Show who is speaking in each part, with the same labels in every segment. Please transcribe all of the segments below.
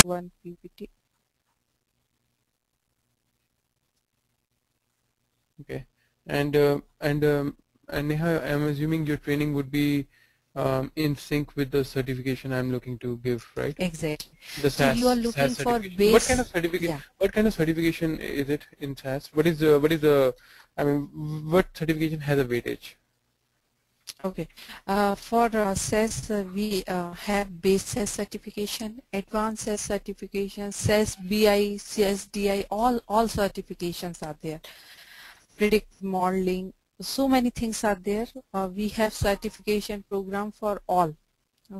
Speaker 1: one PPT.
Speaker 2: Okay, and Neha, I'm assuming your training would be in sync with the certification I'm looking to give, right?
Speaker 1: Exactly.
Speaker 2: The
Speaker 1: So you are
Speaker 2: SAS
Speaker 1: looking for
Speaker 2: certification. What kind of
Speaker 1: base,
Speaker 2: certificate?
Speaker 1: yeah.
Speaker 2: What kind of certification is it in SAS? I mean, what certification has a weightage?
Speaker 1: Okay. For SAS, we have base SAS certification, advanced SAS certification, SAS BI, CSDI, all certifications are there. Predict modeling, so many things are there. We have certification program for all.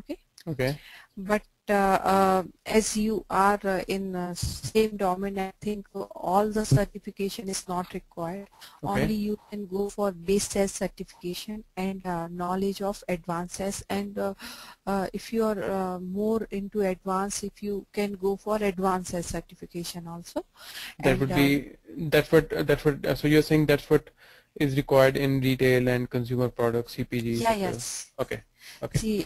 Speaker 1: Okay.
Speaker 2: Okay.
Speaker 1: But as you are in same domain, I think all the certification is not required.
Speaker 2: Okay.
Speaker 1: Only you can go for base SAS certification and knowledge of advanced SAS. And if you are more into advanced, if you can go for advanced SAS certification also.
Speaker 2: That
Speaker 1: And
Speaker 2: would be so you're saying that's what is required in retail and consumer products, CPG
Speaker 1: yeah,
Speaker 2: sector.
Speaker 1: yes.
Speaker 2: Okay. Okay.
Speaker 1: See,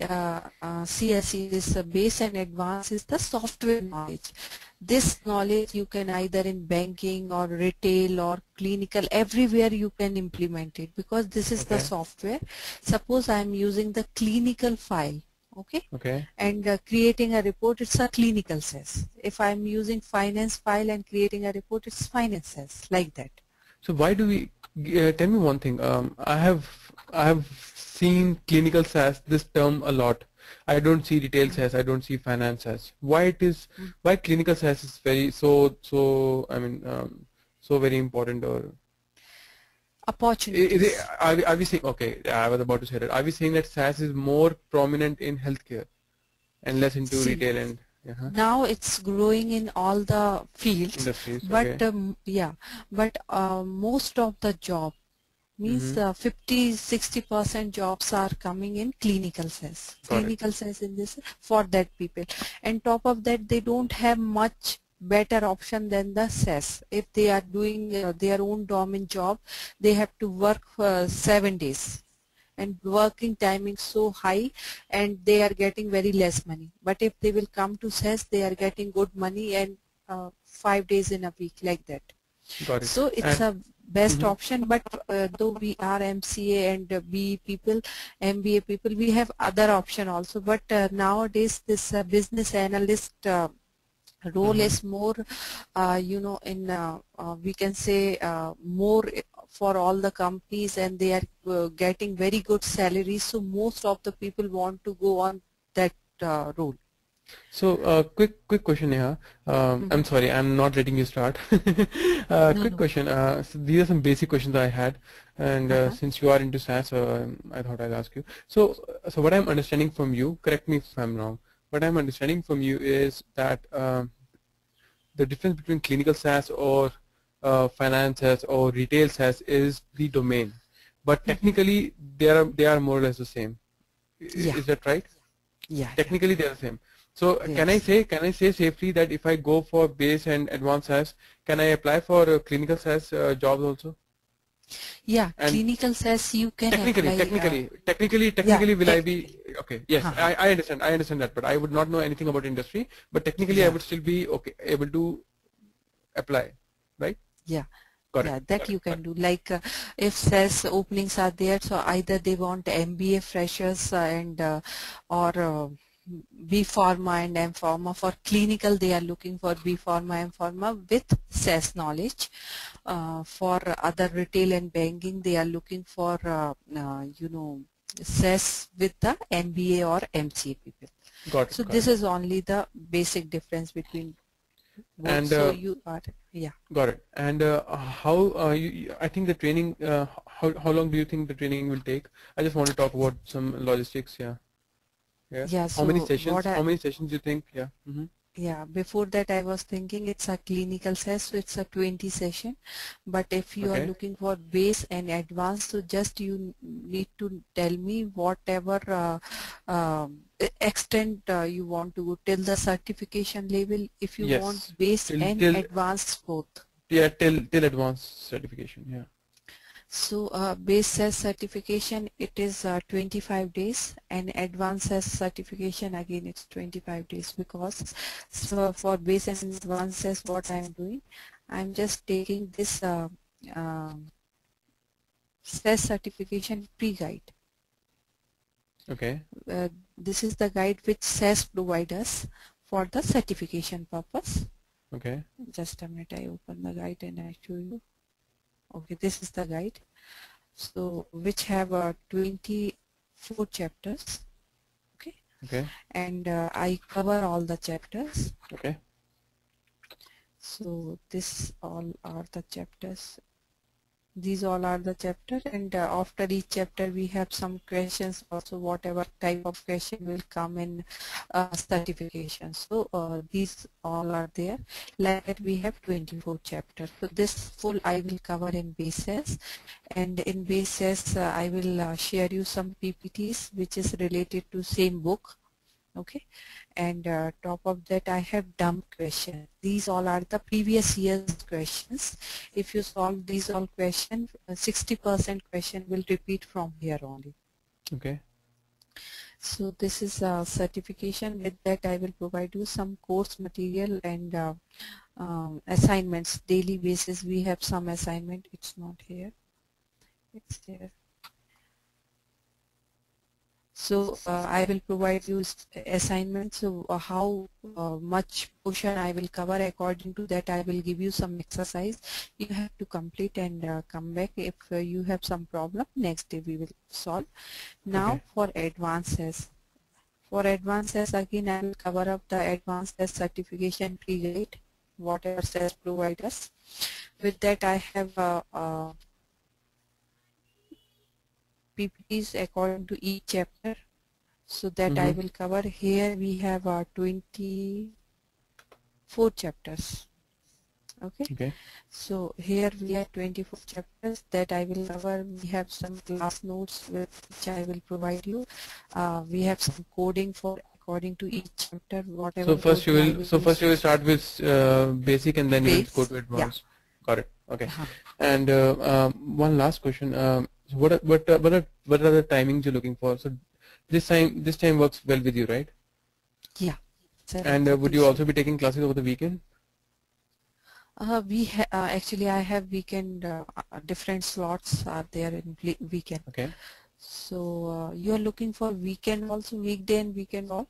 Speaker 1: CS is base and advanced is the software knowledge. This knowledge you can either in banking or retail or clinical, everywhere you can implement it because this is the
Speaker 2: Okay.
Speaker 1: software. Suppose I am using the clinical file, okay,
Speaker 2: Okay.
Speaker 1: and creating a report, it's a clinical SAS. If I am using finance file and creating a report, it's finance SAS, like that.
Speaker 2: So why do we? Tell me one thing. I have seen clinical SAS this term a lot. I don't see retail SAS. I don't see finance SAS. Why clinical SAS is very so I mean so very important, or is it,
Speaker 1: Opportunities.
Speaker 2: are we saying, okay, I was about to say that, are we saying that SAS is more prominent in healthcare and less into
Speaker 1: See,
Speaker 2: retail and
Speaker 1: now it's growing in all the fields,
Speaker 2: industries?
Speaker 1: but
Speaker 2: Okay.
Speaker 1: yeah, but most of the job means
Speaker 2: Mm-hmm.
Speaker 1: 50-60% jobs are coming in clinical sales.
Speaker 2: Got it.
Speaker 1: Clinical sales in this for that people, and top of that they don't have much better option than the SAS. If they are doing their own domain job, they have to work for 7 days and working timing so high, and they are getting very less money. But if they will come to SAS, they are getting good money and 5 days in a week, like that.
Speaker 2: Got it.
Speaker 1: So it's
Speaker 2: And
Speaker 1: a best
Speaker 2: mm-hmm.
Speaker 1: option. But though we are MCA and BE people, MBA people, we have other option also. But nowadays this business analyst role
Speaker 2: Mm-hmm.
Speaker 1: is more in we can say more for all the companies, and they are getting very good salaries, so most of the people want to go on that role.
Speaker 2: So, quick question here. I'm sorry, I'm not letting you start.
Speaker 1: No,
Speaker 2: Quick
Speaker 1: no.
Speaker 2: question. So these are some basic questions I had, and since you are into SAS, I thought I'd ask you. So what I'm understanding from you, correct me if I'm wrong. What I'm understanding from you is that the difference between clinical SAS or finance SAS or retail SAS is the domain, but technically they are more or less the same.
Speaker 1: Yeah,
Speaker 2: Is that right?
Speaker 1: yeah, yeah.
Speaker 2: Technically they are the same. So
Speaker 1: Yes.
Speaker 2: can I say safely that if I go for base and advanced SAS, can I apply for clinical SAS jobs also?
Speaker 1: Yeah,
Speaker 2: And
Speaker 1: clinical says you can
Speaker 2: technically,
Speaker 1: apply.
Speaker 2: technically, technically,
Speaker 1: Yeah,
Speaker 2: technically, will I be okay? Yes,
Speaker 1: uh-huh.
Speaker 2: I understand that, but I would not know anything about industry. But technically, I
Speaker 1: Yeah,
Speaker 2: would still be okay, able to apply, right?
Speaker 1: yeah.
Speaker 2: Got it.
Speaker 1: Yeah, that
Speaker 2: Got it.
Speaker 1: you
Speaker 2: Got
Speaker 1: can do. Like if sales openings are there, so either they want MBA freshers and or B Pharma and M Pharma. For clinical, they are looking for B Pharma, M Pharma with SAS knowledge. For other retail and banking, they are looking for SAS with the MBA or MCA people.
Speaker 2: got it.
Speaker 1: So
Speaker 2: Got
Speaker 1: this
Speaker 2: it.
Speaker 1: is only the basic difference between both.
Speaker 2: And
Speaker 1: So you are, yeah.
Speaker 2: got it. And how I think the training. How long do you think the training will take? I just want to talk about some logistics. Yeah. Yeah.
Speaker 1: Yeah,
Speaker 2: How many
Speaker 1: so what
Speaker 2: sessions?
Speaker 1: I,
Speaker 2: How many sessions do you think? Yeah. Mm-hmm.
Speaker 1: yeah, before that I was thinking it's a clinical SAS, so it's a 20 session. But if you are
Speaker 2: Okay.
Speaker 1: looking for base and advanced, so just you need to tell me whatever extent you want to go till the certification level, if you
Speaker 2: Yes.
Speaker 1: want base
Speaker 2: Till
Speaker 1: and
Speaker 2: till
Speaker 1: advanced both.
Speaker 2: yeah till advanced certification. Yeah.
Speaker 1: So base SAS certification, it is 25 days, and advanced SAS certification again it's 25 days, because so for base and advanced SAS what I'm doing, I'm just taking this SAS certification pre-guide.
Speaker 2: Okay.
Speaker 1: This is the guide which SAS provides us for the certification purpose.
Speaker 2: Okay.
Speaker 1: Just a minute, I open the guide and I show you. Okay, this is the guide. So which have 24 chapters. Okay.
Speaker 2: Okay.
Speaker 1: And I cover all the chapters.
Speaker 2: Okay.
Speaker 1: So this all are the chapters. These all are the chapter, and after each chapter we have some questions also, whatever type of question will come in certification. So these all are there. Like that we have 24 chapters. So this full I will cover in basis, and in basis I will share you some PPTs which is related to same book. Okay, and top of that I have dumb questions. These all are the previous year's questions. If you solve these all questions, 60% question will repeat from here only.
Speaker 2: Okay.
Speaker 1: So this is a certification. With that I will provide you some course material and assignments. Daily basis we have some assignment. It's not here. It's there. So I will provide you assignments. So how much portion I will cover, according to that I will give you some exercise. You have to complete and come back. If you have some problem, next day we will solve. Now for advances. For advances again I will cover up the advanced SAS certification pre-guide, whatever SAS provide us. With that I have PPTs according to each chapter, so that I will cover. Here we have 24 chapters. Okay. So here we have 24 chapters that I will cover. We have some class notes which I will provide you. We have some coding for according to each chapter. Whatever.
Speaker 2: So first you will. First you will start with basic, and then you will go to advanced. Yeah. Got it. Okay. And one last question. So what are the timings you're looking for? So this time works well with you, right?
Speaker 1: Yeah.
Speaker 2: And would you also be taking classes over the weekend?
Speaker 1: Actually I have weekend, different slots are there in weekend.
Speaker 2: Okay.
Speaker 1: So you are looking for weekend also, weekday and weekend all?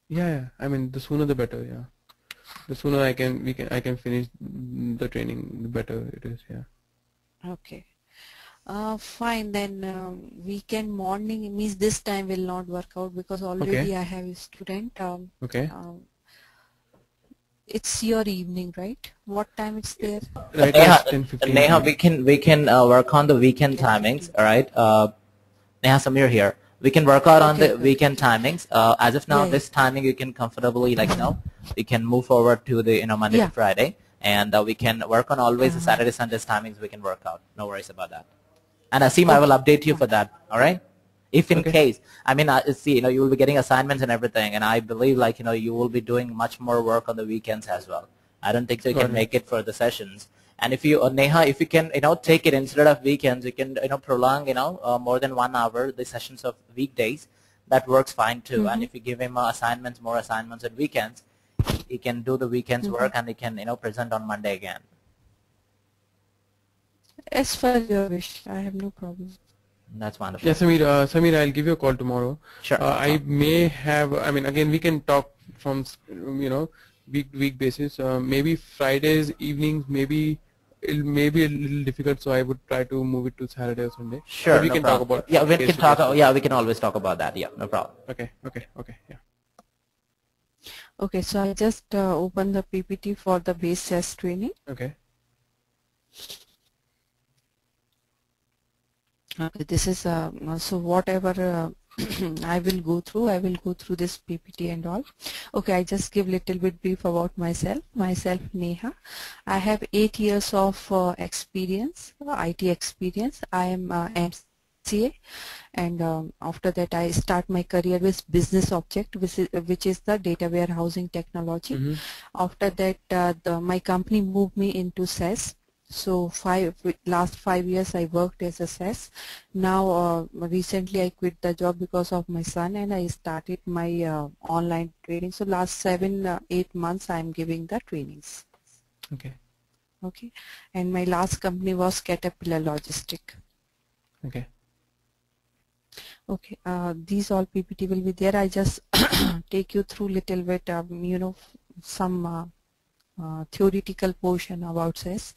Speaker 2: Yeah. I mean, the sooner the better. Yeah. The sooner I can finish the training, the better it is. Yeah.
Speaker 1: Okay. Fine, then weekend morning means this time will not work out, because already I have a student. It's your evening, right? What time it's there?
Speaker 2: Right,
Speaker 3: Neha, we can work on the weekend timings. All right. Neha, Samir here. We can work out on the weekend timings. As of now, this timing you can comfortably we can move forward to the Monday to Friday, and we can work on always the Saturday Sundays timings. We can work out. No worries about that. And Asim, I will update you for that. All right. If in case, I mean, see, you will be getting assignments and everything, and I believe you will be doing much more work on the weekends as well. I don't think so you can make it for the sessions. And if you, Neha, if you can, take it instead of weekends, you can, prolong, more than 1 hour the sessions of weekdays. That works fine too. And if you give him more assignments on weekends, he can do the weekends work, and he can, present on Monday again.
Speaker 1: As per your wish, I have no problem.
Speaker 3: That's wonderful.
Speaker 2: Yeah, Samir, I'll give you a call tomorrow.
Speaker 3: Sure.
Speaker 2: I may have, I mean, again, we can talk from, week basis. Maybe Fridays evenings, maybe it may be a little difficult, so I would try to move it to Saturday or Sunday.
Speaker 3: Sure.
Speaker 2: We can talk about.
Speaker 3: Yeah, we can talk. Yeah, we can always talk about that. Yeah, no problem.
Speaker 2: Okay. Yeah.
Speaker 1: Okay, so I just open the PPT for the base SAS training.
Speaker 2: Okay.
Speaker 1: Okay, this is so whatever I will go through this PPT and all. Okay, I just give little bit brief about myself. Myself, Neha. I have 8 years of experience, IT experience. I am MCA, and after that I start my career with business object, which is the data warehousing technology. After that, my company moved me into SAS. So last 5 years I worked as a SAS. Now recently I quit the job because of my son, and I started my online training. So last 7-8 months I am giving the trainings.
Speaker 2: Okay.
Speaker 1: Okay, and my last company was Caterpillar Logistic.
Speaker 2: Okay.
Speaker 1: Okay, these all PPT will be there. I just take you through little bit, some theoretical portion about SAS,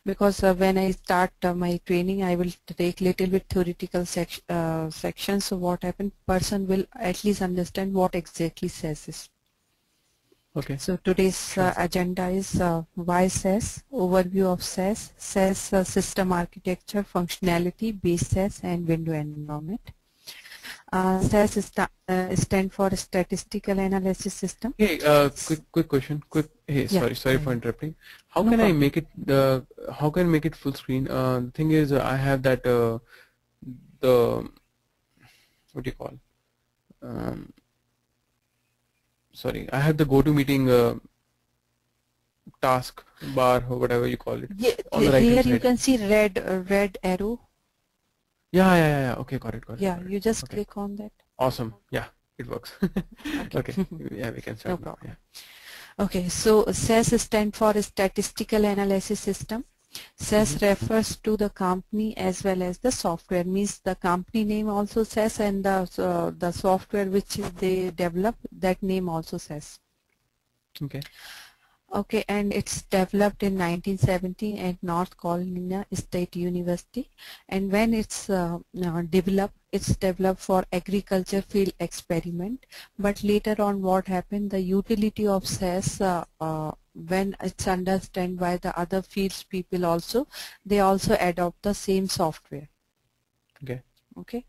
Speaker 1: because when I start my training I will take little bit theoretical section. So what happened, person will at least understand what exactly SAS is.
Speaker 2: Okay.
Speaker 1: So today's agenda is why SAS, overview of SAS, SAS system architecture, functionality, base SAS and window environment. SAS stand for Statistical Analysis System.
Speaker 2: Hey, quick question. Hey,
Speaker 1: Yeah.
Speaker 2: sorry for interrupting. How
Speaker 1: No
Speaker 2: can I
Speaker 1: problem.
Speaker 2: make it how can I make it full screen? The thing is, I have that the what do you call? Sorry, I have the GoToMeeting task bar or whatever you call it on the right
Speaker 1: Here
Speaker 2: hand
Speaker 1: you
Speaker 2: side.
Speaker 1: can see red arrow.
Speaker 2: Yeah. Okay, got it.
Speaker 1: Yeah, you just
Speaker 2: Okay.
Speaker 1: click on that.
Speaker 2: Awesome. Yeah, it works. Okay. Yeah, we can start.
Speaker 1: No problem.
Speaker 2: Yeah.
Speaker 1: Okay, so SAS stand for Statistical Analysis System. SAS refers to the company as well as the software. Means the company name also SAS, and the software which they develop, that name also SAS.
Speaker 2: Okay.
Speaker 1: Okay, and it's developed in 1970 at North Carolina State University, and when it's developed for agriculture field experiment. But later on, what happened? The utility of SAS, when it's understood by the other fields people also, they also adopt the same software.
Speaker 2: Okay.
Speaker 1: Okay.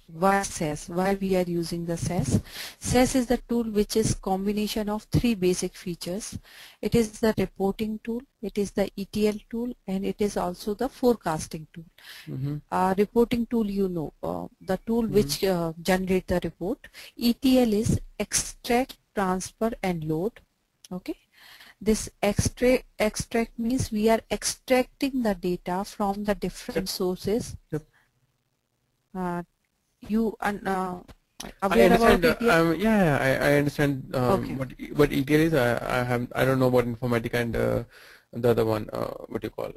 Speaker 1: Why SAS? Why we are using the SAS? SAS is the tool which is combination of three basic features. It is the reporting tool, it is the ETL tool, and it is also the forecasting tool. Reporting tool, the tool which generate the report. ETL is extract, transfer, and load. Okay. This extract means we are extracting the data from the different sources.
Speaker 2: Yep.
Speaker 1: You
Speaker 2: I
Speaker 1: aware
Speaker 2: understand.
Speaker 1: about ETL?
Speaker 2: Yeah, I understand
Speaker 1: Okay.
Speaker 2: what ETL is. I don't know about Informatica and the other one. What do you call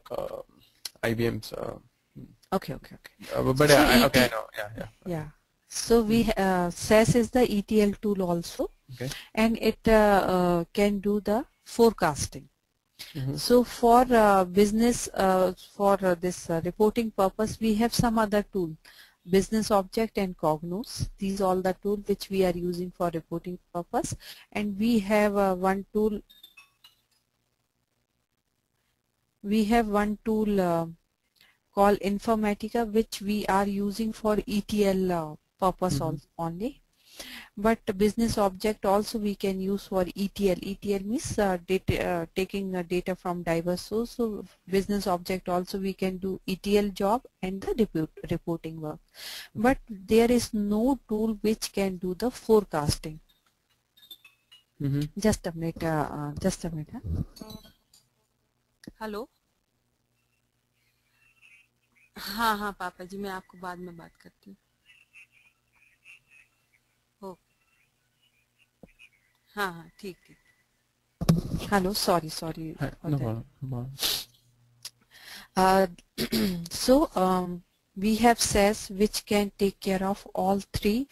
Speaker 2: IBM's?
Speaker 1: Okay.
Speaker 2: But
Speaker 1: So
Speaker 2: okay, I know. Yeah.
Speaker 1: Yeah. So we SAS is the ETL tool also,
Speaker 2: Okay.
Speaker 1: and it can do the forecasting. So for business, for this reporting purpose, we have some other tool, Business Object and Cognos. These are all the tools which we are using for reporting purpose, and we have one tool. We have one tool called Informatica, which we are using for ETL purpose only. But business object also we can use for ETL. ETL means taking data from diverse source. So business object also we can do ETL job and the reporting work. But there is no tool which can do the forecasting. Just a minute. Hello हाँ पापा जी, मैं आपको बाद में बात करती हूँ. हाँ ठीक. Hello, sorry.
Speaker 2: No problem.
Speaker 1: So we have SAS which can take care of all three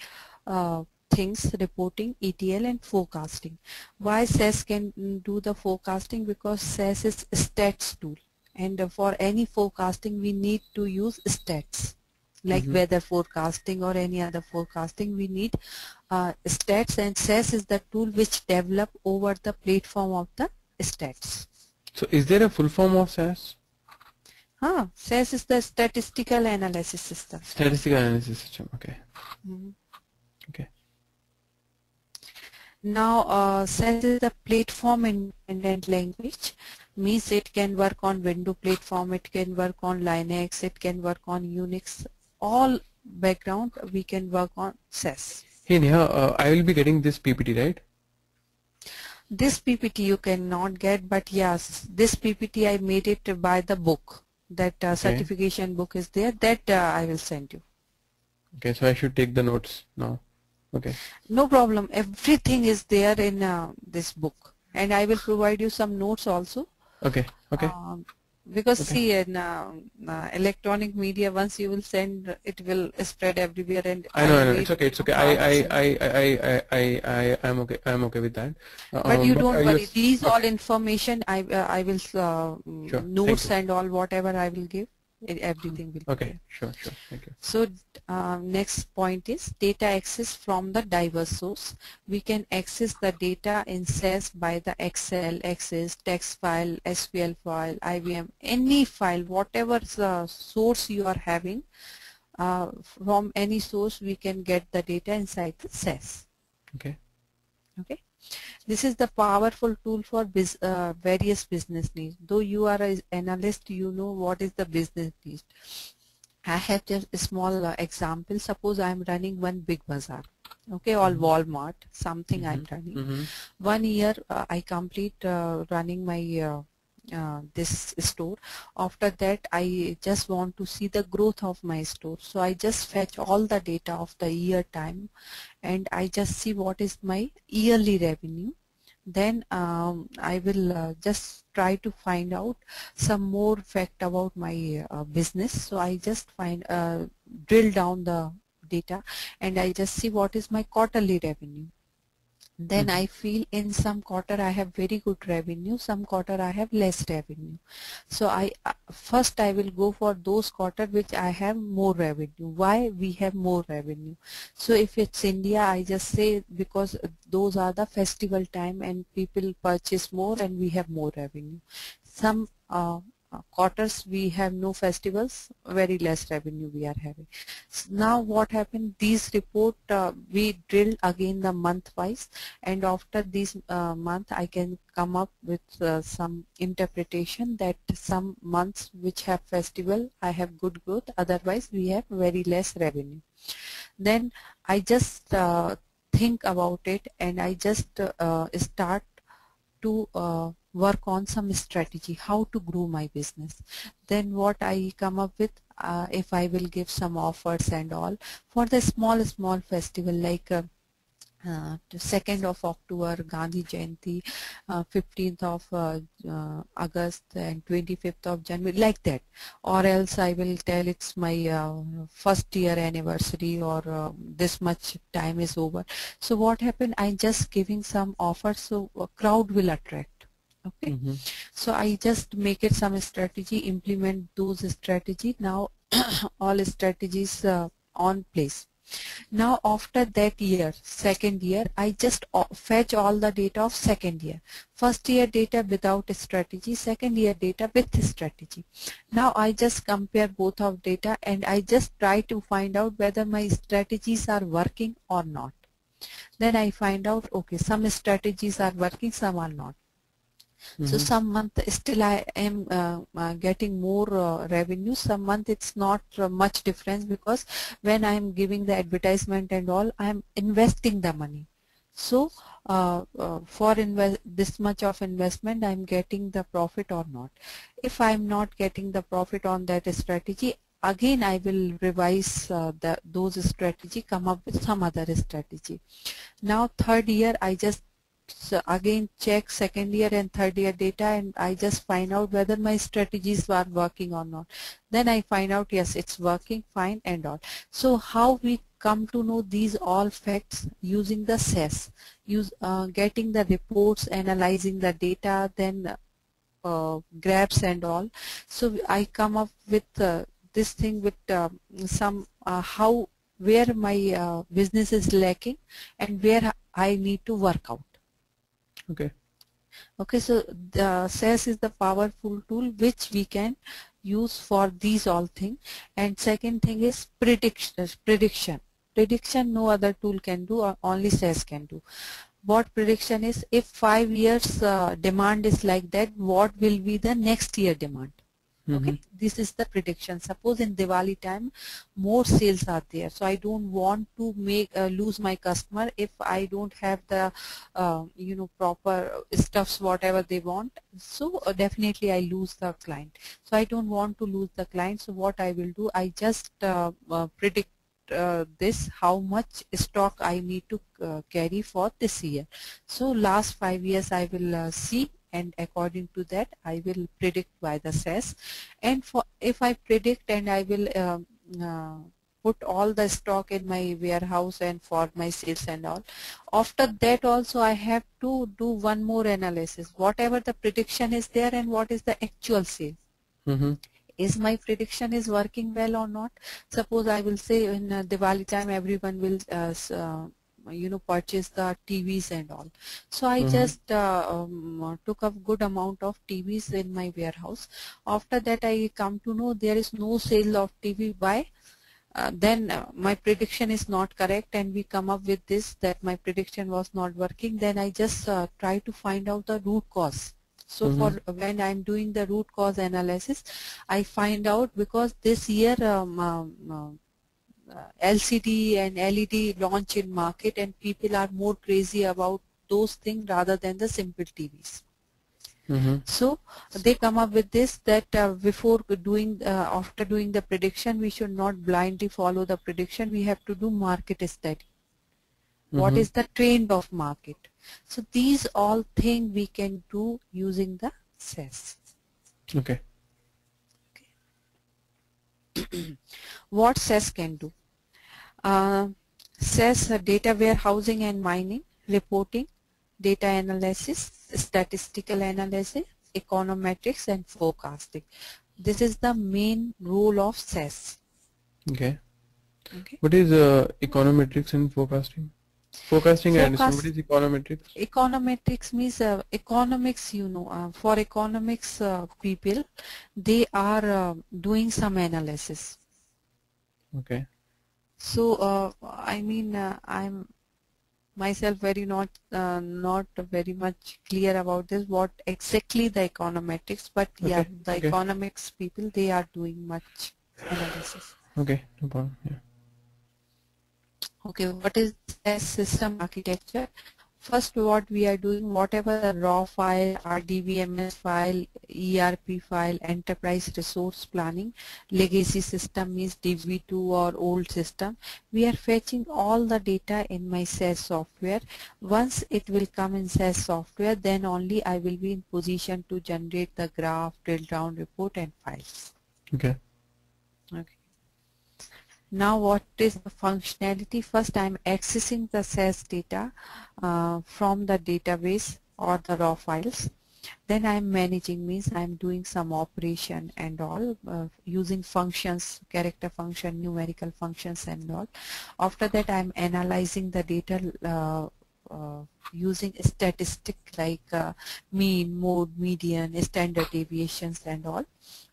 Speaker 1: things: reporting, ETL, and forecasting. Why SAS can do the forecasting? Because SAS is a stats tool, and for any forecasting we need to use stats. Like weather forecasting or any other forecasting, we need stats, and SAS is the tool which develop over the platform of the stats.
Speaker 2: So is there a full form of SAS?
Speaker 1: SAS is the Statistical Analysis System.
Speaker 2: Statistical Analysis System, okay. Okay.
Speaker 1: Now SAS is the platform independent language. Means it can work on Windows platform, it can work on Linux, it can work on Unix. All background we can work on SAS.
Speaker 2: Hey Neha, I will be getting this PPT, right?
Speaker 1: This PPT you cannot get, but yes, this PPT I made it by the book. That certification book is there. That I will send you.
Speaker 2: Okay, so I should take the notes now. Okay.
Speaker 1: No problem. Everything is there in this book, and I will provide you some notes also.
Speaker 2: Okay. Okay.
Speaker 1: Because see, in electronic media, once you will send, it will spread everywhere. And
Speaker 2: I know. It's okay. It's okay. I'm okay. I'm okay with that.
Speaker 1: But you don't worry. These all information I will
Speaker 2: sure.
Speaker 1: notes and all whatever I will give. Everything will be
Speaker 2: okay
Speaker 1: there.
Speaker 2: Sure. Thank you.
Speaker 1: So next point is data access from the diverse source. We can access the data in SAS by the Excel, Access, text file, SQL file, IBM, any file, whatever source you are having, from any source we can get the data inside the SAS.
Speaker 2: Okay.
Speaker 1: This is the powerful tool for various business needs. Though you are an analyst, you know what is the business need. I have just a small example. Suppose I am running one big bazaar, okay, or Walmart, something I'm running. 1 year I complete running my this store. After that, I just want to see the growth of my store. So I just fetch all the data of the year time, and I just see what is my yearly revenue. Then I will just try to find out some more fact about my business. So I just drill down the data, and I just see what is my quarterly revenue. Then I feel in some quarter I have very good revenue, some quarter I have less revenue. So first I will go for those quarter which I have more revenue. Why we have more revenue? So if it's India, I just say because those are the festival time and people purchase more and we have more revenue. Some quarters we have no festivals, very less revenue we are having. So now what happened, these report we drill again the month wise, and after this month I can come up with some interpretation that some months which have festival I have good growth, otherwise we have very less revenue. Then I just think about it, and I just start to work on some strategy, how to grow my business. Then what I come up with, if I will give some offers and all for the small festival like the 2nd of October, Gandhi Jayanti, 15th of August and 25th of January, like that. Or else I will tell it's my first year anniversary, or this much time is over. So what happened, I'm just giving some offers, so a crowd will attract. Okay, so I just make it some strategy, implement those strategy. Now all strategies on place. Now after that year, second year, I just fetch all the data of second year. First year data without a strategy, second year data with a strategy. Now I just compare both of data, and I just try to find out whether my strategies are working or not. Then I find out, okay, some strategies are working, some are not. So some month still I am getting more revenue, some month it's not much difference, because when I am giving the advertisement and all, I am investing the money. So for this much of investment, I am getting the profit or not. If I am not getting the profit on that strategy, again I will revise those strategy, come up with some other strategy. Now third year I just again check second year and third year data, and I just find out whether my strategies are working or not. Then I find out, yes, it's working fine and all. So how we come to know these all facts? Using the SAS, getting the reports, analyzing the data, then graphs and all. So I come up with this thing with some where my business is lacking and where I need to work out. Okay, so the SAS is the powerful tool which we can use for these all things. And second thing is prediction. No other tool can do, or only SAS can do. What prediction is, if 5 years demand is like that, what will be the next year demand? Okay, this is the prediction. Suppose in Diwali time more sales are there, so I don't want to make lose my customer if I don't have the proper stuffs whatever they want. So definitely I lose the client. So I don't want to lose the client. So what I will do, I just predict this how much stock I need to carry for this year. So last 5 years I will see, and according to that I will predict by the SAS. And for if I predict and I will put all the stock in my warehouse and for my sales and all, after that also I have to do one more analysis, whatever the prediction is there and what is the actual sale. Is my prediction is working well or not? Suppose I will say in Diwali time everyone will purchase the TVs and all. So I just took a good amount of TVs in my warehouse. After that I come to know there is no sale of TV. Why? Then my prediction is not correct, and we come up with this that my prediction was not working. Then I just try to find out the root cause. So for when I'm doing the root cause analysis, I find out because this year LCD and LED launch in market and people are more crazy about those things rather than the simple TVs. So they come up with this that before doing after doing the prediction, we should not blindly follow the prediction. We have to do market study. What is the trend of market? So these all things we can do using the SAS.
Speaker 2: Okay.
Speaker 1: What SAS can do? SAS data warehousing and mining, reporting, data analysis, statistical analysis, econometrics and forecasting. This is the main role of SAS.
Speaker 2: Okay. What is econometrics and forecasting? Forecasting, I understand. What is econometrics?
Speaker 1: Econometrics means economics, for economics people, they are doing some analysis.
Speaker 2: Okay.
Speaker 1: So I mean I'm myself not very much clear about this what exactly the econometrics, but yeah, the economics people, they are doing much analysis.
Speaker 2: Okay, no problem. Yeah.
Speaker 1: Okay, what is SAS system architecture? First, what we are doing, whatever the raw file, RDBMS file, ERP file, enterprise resource planning, legacy system means DB2 or old system, we are fetching all the data in my SAS software. Once it will come in SAS software, then only I will be in position to generate the graph, drill down report and files.
Speaker 2: Okay.
Speaker 1: Okay. Now what is the functionality? First I am accessing the SAS data from the database or the raw files. Then I am managing, means I am doing some operation and all using functions, character function, numerical functions and all. After that I am analyzing the data using statistic like mean, mode, median, standard deviations and all.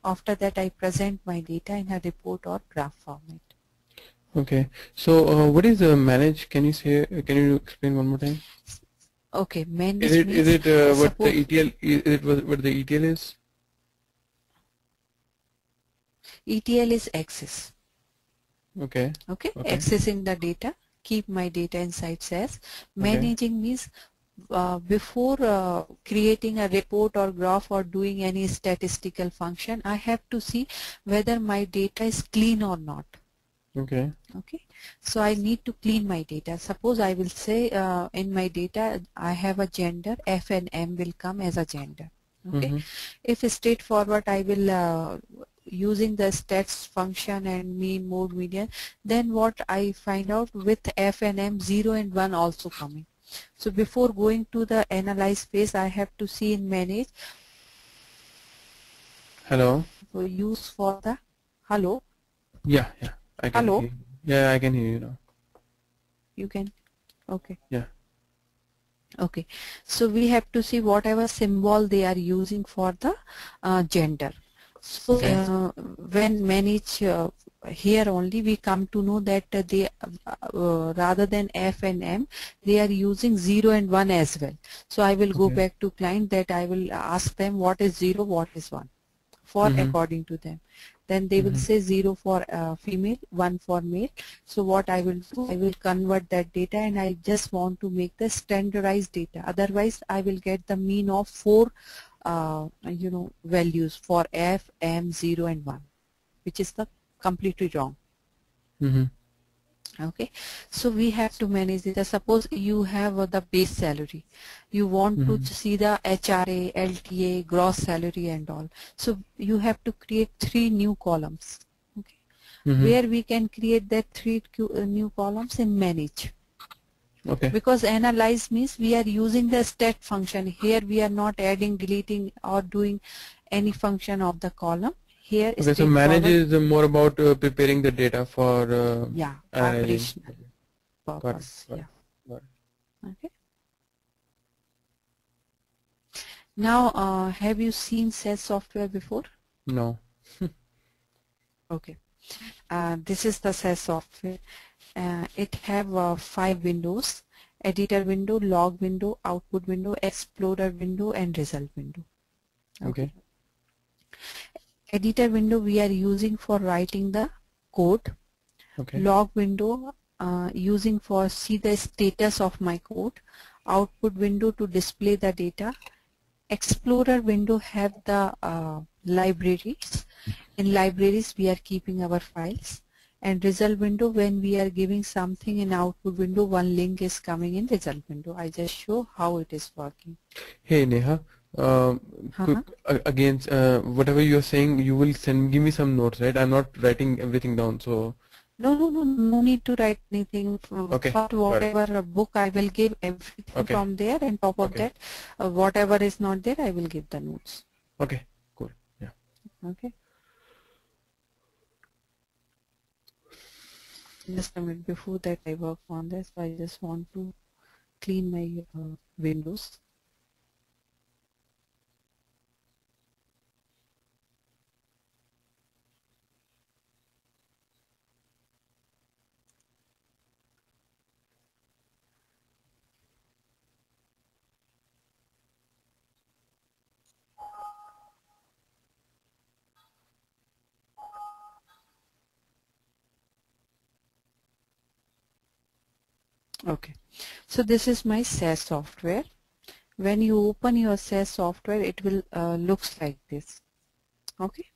Speaker 1: After that I present my data in a report or graph format.
Speaker 2: Okay, so what is manage? Can you say? Can you explain one more time?
Speaker 1: Okay, manage.
Speaker 2: Is it what the ETL? Is it what the ETL is?
Speaker 1: ETL is access.
Speaker 2: Okay.
Speaker 1: Okay. Accessing the data. Keep my data inside SAS. Managing means before creating a report or graph or doing any statistical function, I have to see whether my data is clean or not. Okay, so I need to clean my data. Suppose I will say in my data I have a gender, F and M will come as a gender. Okay, if straightforward I will using the stats function and mean, mode, median, then what I find out with F and M, 0 and 1 also coming. So before going to the analyze phase, I have to see in manage.
Speaker 2: Hello.
Speaker 1: Use for the hello.
Speaker 2: Yeah. I can
Speaker 1: Hello?
Speaker 2: hear you. Yeah, I can hear you now.
Speaker 1: You can? Okay.
Speaker 2: Yeah.
Speaker 1: Okay. So we have to see whatever symbol they are using for the gender. So when manage here only we come to know that they rather than F and M, they are using 0 and 1 as well. So I will go back to client that I will ask them what is 0, what is 1. for according to them. Then they will say 0 for female, 1 for male. So what I will do, I will convert that data, and I just want to make the standardized data. Otherwise, I will get the mean of 4 values for F, M, 0 and 1, which is the completely wrong. Okay, so we have to manage it. Suppose you have the base salary, you want to see the HRA, LTA, gross salary and all. So you have to create 3 new columns. Okay, where we can create that 3 new columns in manage.
Speaker 2: Okay.
Speaker 1: Because analyze means we are using the stat function. Here we are not adding, deleting or doing any function of the column. Here
Speaker 2: okay, so manage is more about preparing the data for
Speaker 1: operational purpose.
Speaker 2: Got it.
Speaker 1: Okay. Now, have you seen SAS software before?
Speaker 2: No.
Speaker 1: Okay. This is the SAS software. It have 5 windows: editor window, log window, output window, explorer window and result window.
Speaker 2: Okay.
Speaker 1: Editor window we are using for writing the code.
Speaker 2: Okay.
Speaker 1: Log window using for see the status of my code. Output window to display the data. Explorer window have the libraries. In libraries we are keeping our files. And result window, when we are giving something in output window, one link is coming in result window. I just show how it is working.
Speaker 2: Hey Neha, again, whatever you are saying, you will give me some notes, right? I'm not writing everything down, so.
Speaker 1: No need to write anything.
Speaker 2: Okay.
Speaker 1: But whatever book I will give everything from there, and top of that, whatever is not there, I will give the notes.
Speaker 2: Okay, cool. Yeah.
Speaker 1: Okay. Just a minute, before that I work on this, so I just want to clean my windows. Okay, so this is my SAS software. When you open your SAS software, it will looks like this. Okay.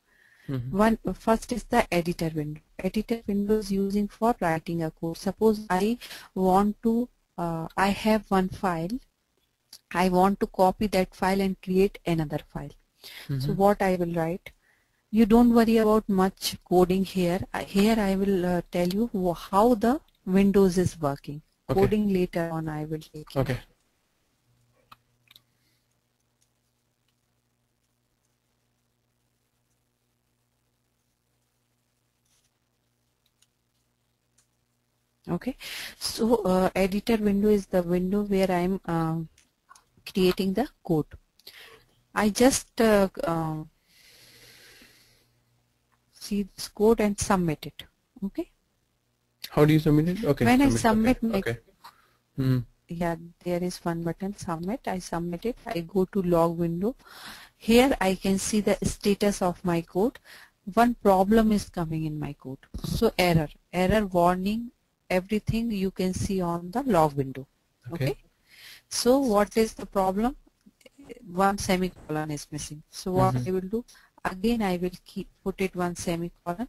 Speaker 1: First is the editor window. Editor window is using for writing a code. Suppose I want to, I have one file. I want to copy that file and create another file. So what I will write? You don't worry about much coding here. Here I will tell you how the Windows is working.
Speaker 2: Okay.
Speaker 1: Coding later on I will take.
Speaker 2: Okay.
Speaker 1: Okay, so editor window is the window where I am creating the code. I just see this code and submit it. Okay.
Speaker 2: How do you submit it? Okay.
Speaker 1: When I submit my
Speaker 2: yeah,
Speaker 1: there is one button, submit. I submit it. I go to log window. Here I can see the status of my code. One problem is coming in my code. So error warning, everything you can see on the log window. Okay. So what is the problem? One semicolon is missing. So what I will do? Again I will put it one semicolon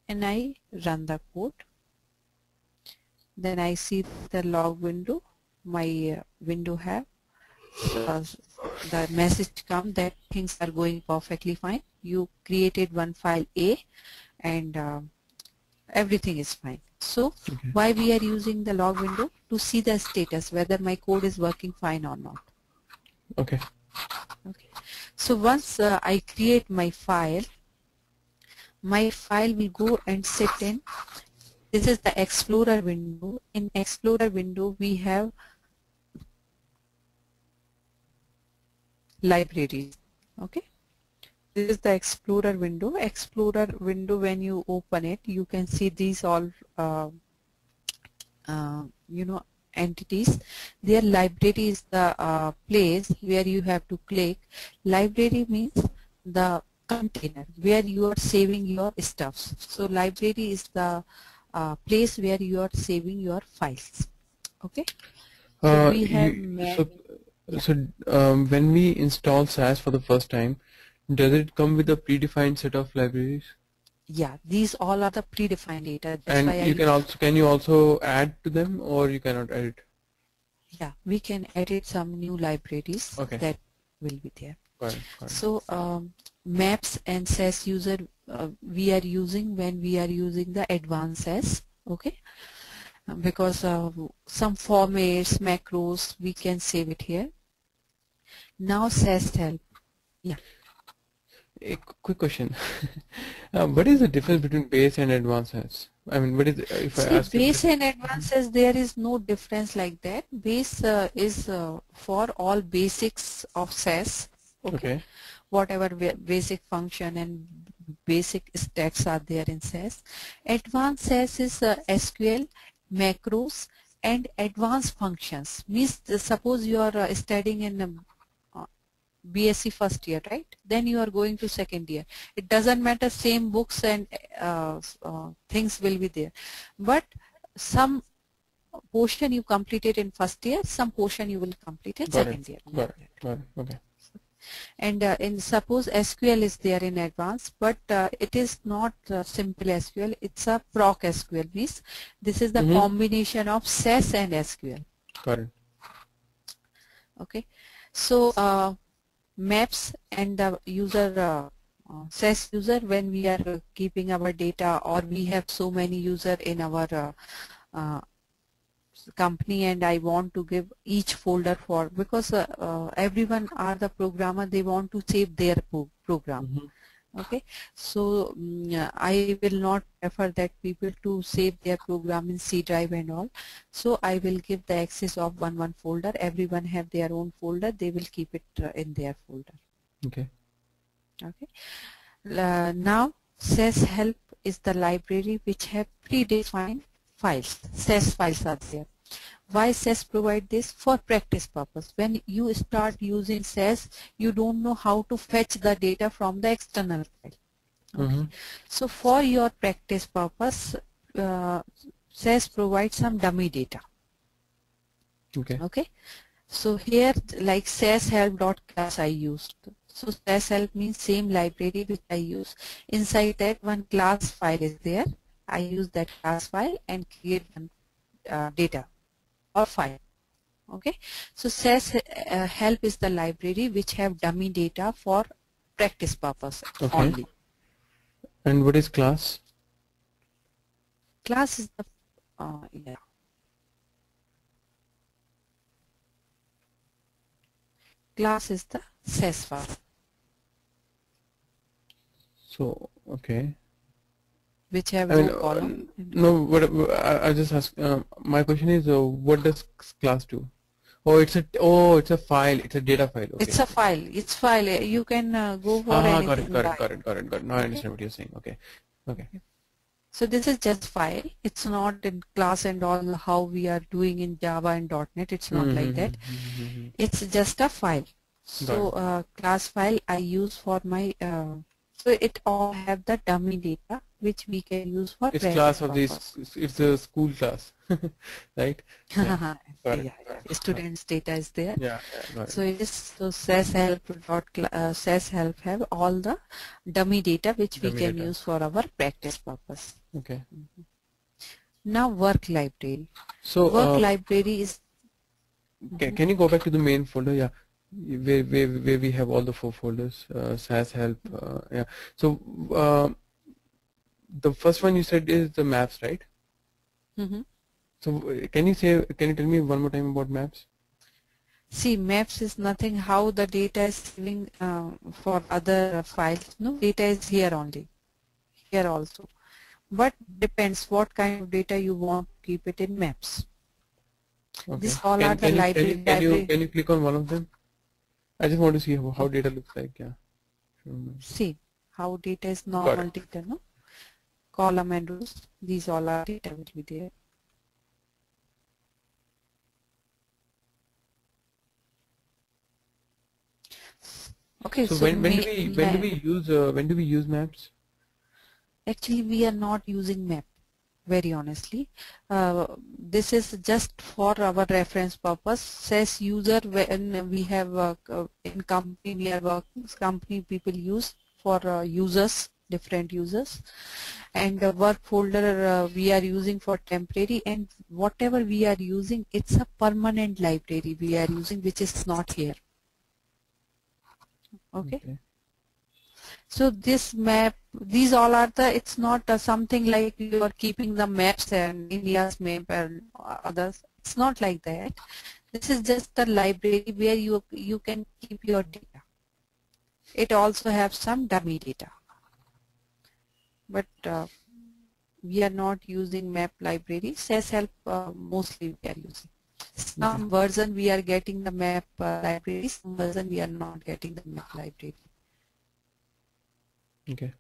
Speaker 1: and I run the code. Then I see the log window. My window have the message come that things are going perfectly fine. You created one file A and everything is fine. So why we are using the log window? To see the status, whether my code is working fine or not.
Speaker 2: Okay.
Speaker 1: Okay. So once I create my file will go and sit in. This is the Explorer window. In Explorer window we have libraries. Okay. This is the Explorer window. Explorer window, when you open it, you can see these all entities. Their library is the place where you have to click. Library means the container where you are saving your stuffs. So library is the place where you are saving your files. Okay. So we have
Speaker 2: So,
Speaker 1: yeah.
Speaker 2: when we install SAS for the first time, does it come with a predefined set of libraries?
Speaker 1: Yeah, these all are the predefined data. That's
Speaker 2: And
Speaker 1: why
Speaker 2: you can you also add to them, or you cannot edit?
Speaker 1: yeah, we can edit some new libraries
Speaker 2: Okay,
Speaker 1: that will be there.
Speaker 2: got it, got it.
Speaker 1: So maps and SAS user we are using when we are using the advanced SAS. Okay, because some formats, macros, we can save it here. Now SAS help. Yeah.
Speaker 2: A quick question. What is the difference between base and advanced SAS? I mean, what is if I
Speaker 1: See,
Speaker 2: ask you?
Speaker 1: base and advanced SAS, there is no difference like that. Base is for all basics of SAS. Okay.
Speaker 2: Okay.
Speaker 1: Whatever basic function and basic stats are there in SAS. Advanced SAS is SQL, macros, and advanced functions. Means suppose you are studying in BSc first year, right? Then you are going to second year. It doesn't matter, same books and things will be there. But some portion you completed in first year, some portion you will complete in
Speaker 2: Got it.
Speaker 1: second year.
Speaker 2: Got it. Got it. Okay.
Speaker 1: And in suppose SQL is there in advance, but it is not simple SQL. It's a proc SQL. Means this is the combination of SAS and SQL.
Speaker 2: Got it.
Speaker 1: Okay. So maps and the user SAS user, when we are keeping our data, or we have so many user in our company, and I want to give each folder for, because everyone are the programmer, they want to save their program. Okay, so I will not prefer that people to save their program in C drive and all. So I will give the access of one folder. Everyone have their own folder. They will keep it in their folder.
Speaker 2: Okay.
Speaker 1: Okay. Now SAS help is the library which have predefined files. SAS files are there. Why SAS provide this? For practice purpose. When you start using SAS, you don't know how to fetch the data from the external file. Okay. So for your practice purpose, SAS provides some dummy data.
Speaker 2: Okay.
Speaker 1: Okay. So here, like SAS help.class I used. So SAS help means same library which I use. Inside that, one class file is there. I use that class file and create one data or file. Okay. So SAS help is the library which have dummy data for practice purpose only.
Speaker 2: And what is class?
Speaker 1: Class is the yeah. Class is the SAS file.
Speaker 2: So okay.
Speaker 1: Which have no column.
Speaker 2: No, what I just ask. My question is, what does class do? Oh, it's a file. It's a data file. Okay.
Speaker 1: It's a file. It's file. You can go for anything.
Speaker 2: Got it. Now I understand what you're saying. Okay.
Speaker 1: So this is just file. It's not in class and all how we are doing in Java and .NET. It's not like that. It's just a file. So class file I use for my. So it all have the dummy data which we can use for.
Speaker 2: It's class of this. It's a school class, right?
Speaker 1: Yeah. Students' data is there.
Speaker 2: Yeah.
Speaker 1: So it is SAS help have all the dummy data which we can use for our practice purpose.
Speaker 2: Okay.
Speaker 1: Now work library.
Speaker 2: So
Speaker 1: work library is.
Speaker 2: Can you go back to the main folder? Yeah. Where we have all the 4 folders, SAS help. Yeah. So the first one you said is the maps, right? So can you tell me one more time about maps?
Speaker 1: See, maps is nothing how the data is saving for other files. No, data is here only, here also. But depends what kind of data you want to keep it in maps.
Speaker 2: Okay.
Speaker 1: This all are the library.
Speaker 2: Can you click on one of them? I just want to see how data looks like. Yeah.
Speaker 1: See how data is normal data, no? Column and rows. These all are data will be there. Okay,
Speaker 2: So
Speaker 1: so
Speaker 2: when do we use maps?
Speaker 1: actually we are not using map, very honestly. This is just for our reference purpose. Says user, when we have in company we are working, company people use for users, different users, and work folder we are using for temporary, and whatever we are using, it's a permanent library we are using, which is not here. Okay. So this map, these all are the, it's not something like you are keeping the maps and India's map and others. It's not like that. This is just the library where you can keep your data. It also has some dummy data. But we are not using map library. SAS help mostly we are using. Some version we are getting the map library, some version we are not getting the map library.
Speaker 2: Okay.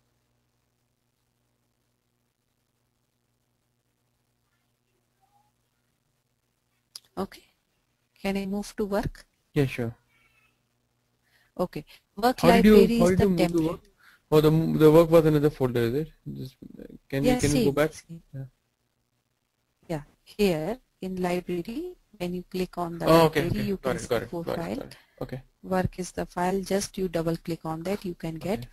Speaker 1: Okay. Can I move to work?
Speaker 2: Yeah, sure.
Speaker 1: Okay. Work
Speaker 2: How
Speaker 1: library is
Speaker 2: did
Speaker 1: the
Speaker 2: you move to
Speaker 1: template.
Speaker 2: work? Oh, the work was another folder, is it? Just can
Speaker 1: Yeah,
Speaker 2: you go back?
Speaker 1: Yeah. Here in library, when you click on the
Speaker 2: Oh, okay,
Speaker 1: library,
Speaker 2: okay.
Speaker 1: you
Speaker 2: Got
Speaker 1: can
Speaker 2: it,
Speaker 1: see
Speaker 2: got it,
Speaker 1: four
Speaker 2: got it,
Speaker 1: file.
Speaker 2: got it. Okay.
Speaker 1: Work is the file. Just you double click on that, you can get.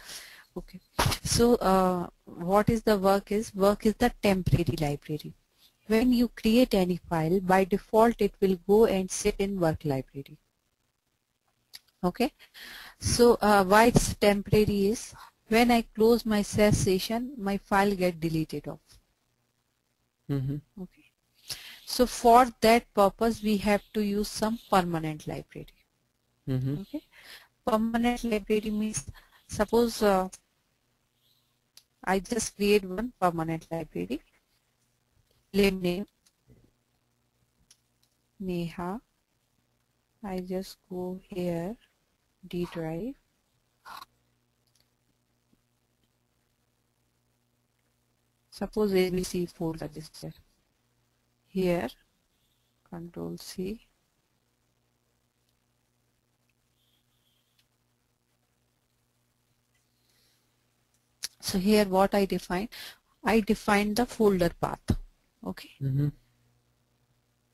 Speaker 1: Okay. So what is the work is? Work is the temporary library. When you create any file, by default it will go and sit in work library. Okay. So why it's temporary is, when I close my SAS session, my file get deleted off. Okay. So for that purpose, we have to use some permanent library. Okay. Permanent library means, suppose I just create one permanent library. Lib name Neha. I just go here, D drive. Suppose ABC folder is there. Here, Control C. So here what I define the folder path. Okay.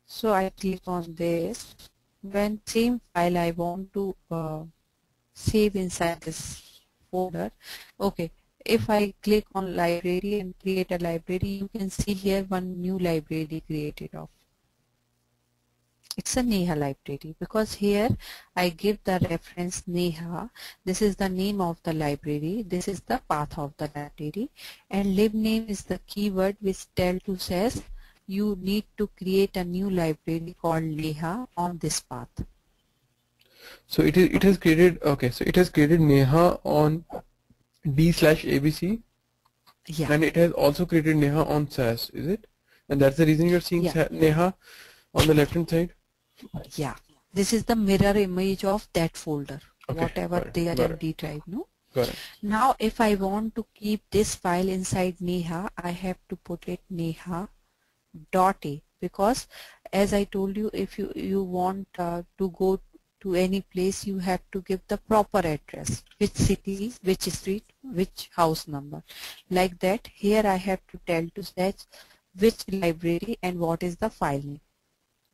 Speaker 1: So I click on this. When same file I want to save inside this folder. Okay. If I click on library and create a library, you can see here one new library created of. It's a Neha library, because here I give the reference Neha. This is the name of the library. This is the path of the library, and lib name is the keyword which tell to says you need to create a new library called Neha on this path.
Speaker 2: So it has created, okay, so it has created Neha on D/ABC.
Speaker 1: Yeah.
Speaker 2: And it has also created Neha on SAS, is it? And that's the reason you're seeing Neha on the left hand side?
Speaker 1: Yeah. This is the mirror image of that folder,
Speaker 2: Okay,
Speaker 1: whatever they are in D drive, no?
Speaker 2: Got it.
Speaker 1: Now if I want to keep this file inside Neha, I have to put it Neha .a, because as I told you, if you want to go to any place, you have to give the proper address, which city, which street, which house number. Like that, here I have to tell to search which library and what is the file name.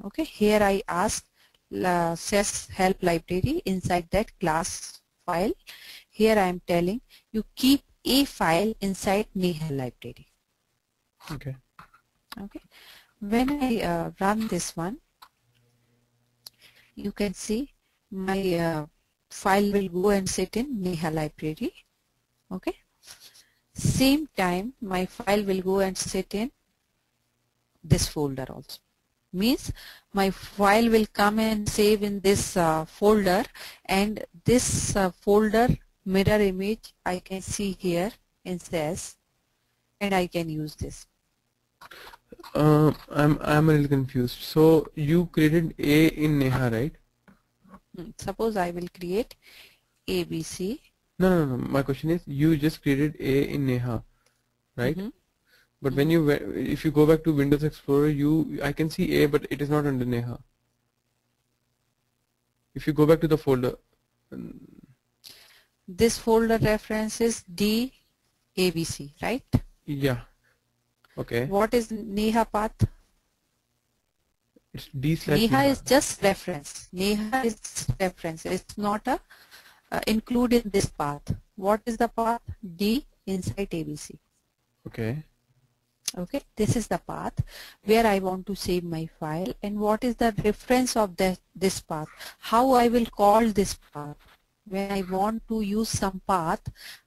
Speaker 1: Okay, here I ask SAS help library inside that class file. Here I am telling you keep a file inside Neha library.
Speaker 2: Okay.
Speaker 1: Okay. When I run this one, you can see my file will go and sit in Neha library. Okay. Same time, my file will go and sit in this folder also. Means my file will come and save in this folder, and this folder mirror image I can see here in SAS, and I can use this.
Speaker 2: I'm a little confused. So you created A in Neha, right?
Speaker 1: Suppose I will create ABC.
Speaker 2: No. My question is, you just created A in Neha, right? But when if you go back to Windows Explorer, I can see A, but it is not under Neha. If you go back to the folder.
Speaker 1: This folder reference is DABC, right?
Speaker 2: Yeah. Okay.
Speaker 1: What is Neha path?
Speaker 2: It's D slash
Speaker 1: Neha
Speaker 2: Neha.
Speaker 1: is just reference. Neha is reference. It's not a include in this path. What is the path? D inside ABC.
Speaker 2: Okay.
Speaker 1: Okay, this is the path where I want to save my file, and what is the reference of this path? How I will call this path? When I want to use some path,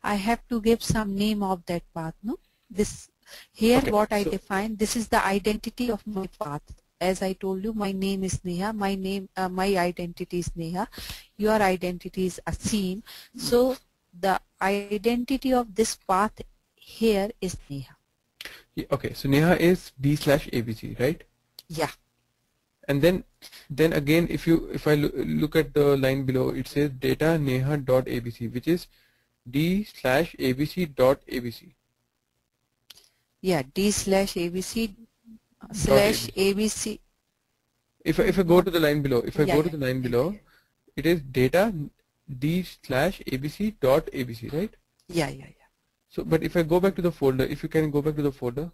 Speaker 1: I have to give some name of that path. No, this here
Speaker 2: Okay.
Speaker 1: what I
Speaker 2: So
Speaker 1: define. This is the identity of my path. As I told you, my name is Neha. My identity is Neha. Your identity is Asim. So the identity of this path here is Neha.
Speaker 2: yeah, okay. So Neha is D slash ABC, right?
Speaker 1: Yeah.
Speaker 2: And then again, if I look at the line below, it says data Neha dot ABC, which is D slash ABC dot ABC.
Speaker 1: Yeah, D slash ABC
Speaker 2: Dot
Speaker 1: slash
Speaker 2: ABC.
Speaker 1: ABC.
Speaker 2: If I go to the line below, if I
Speaker 1: Yeah,
Speaker 2: go to
Speaker 1: yeah,
Speaker 2: the line
Speaker 1: yeah,
Speaker 2: below, it is data D slash ABC dot ABC, right?
Speaker 1: yeah, yeah, yeah.
Speaker 2: So, but if I go back to the folder, if you can go back to the folder.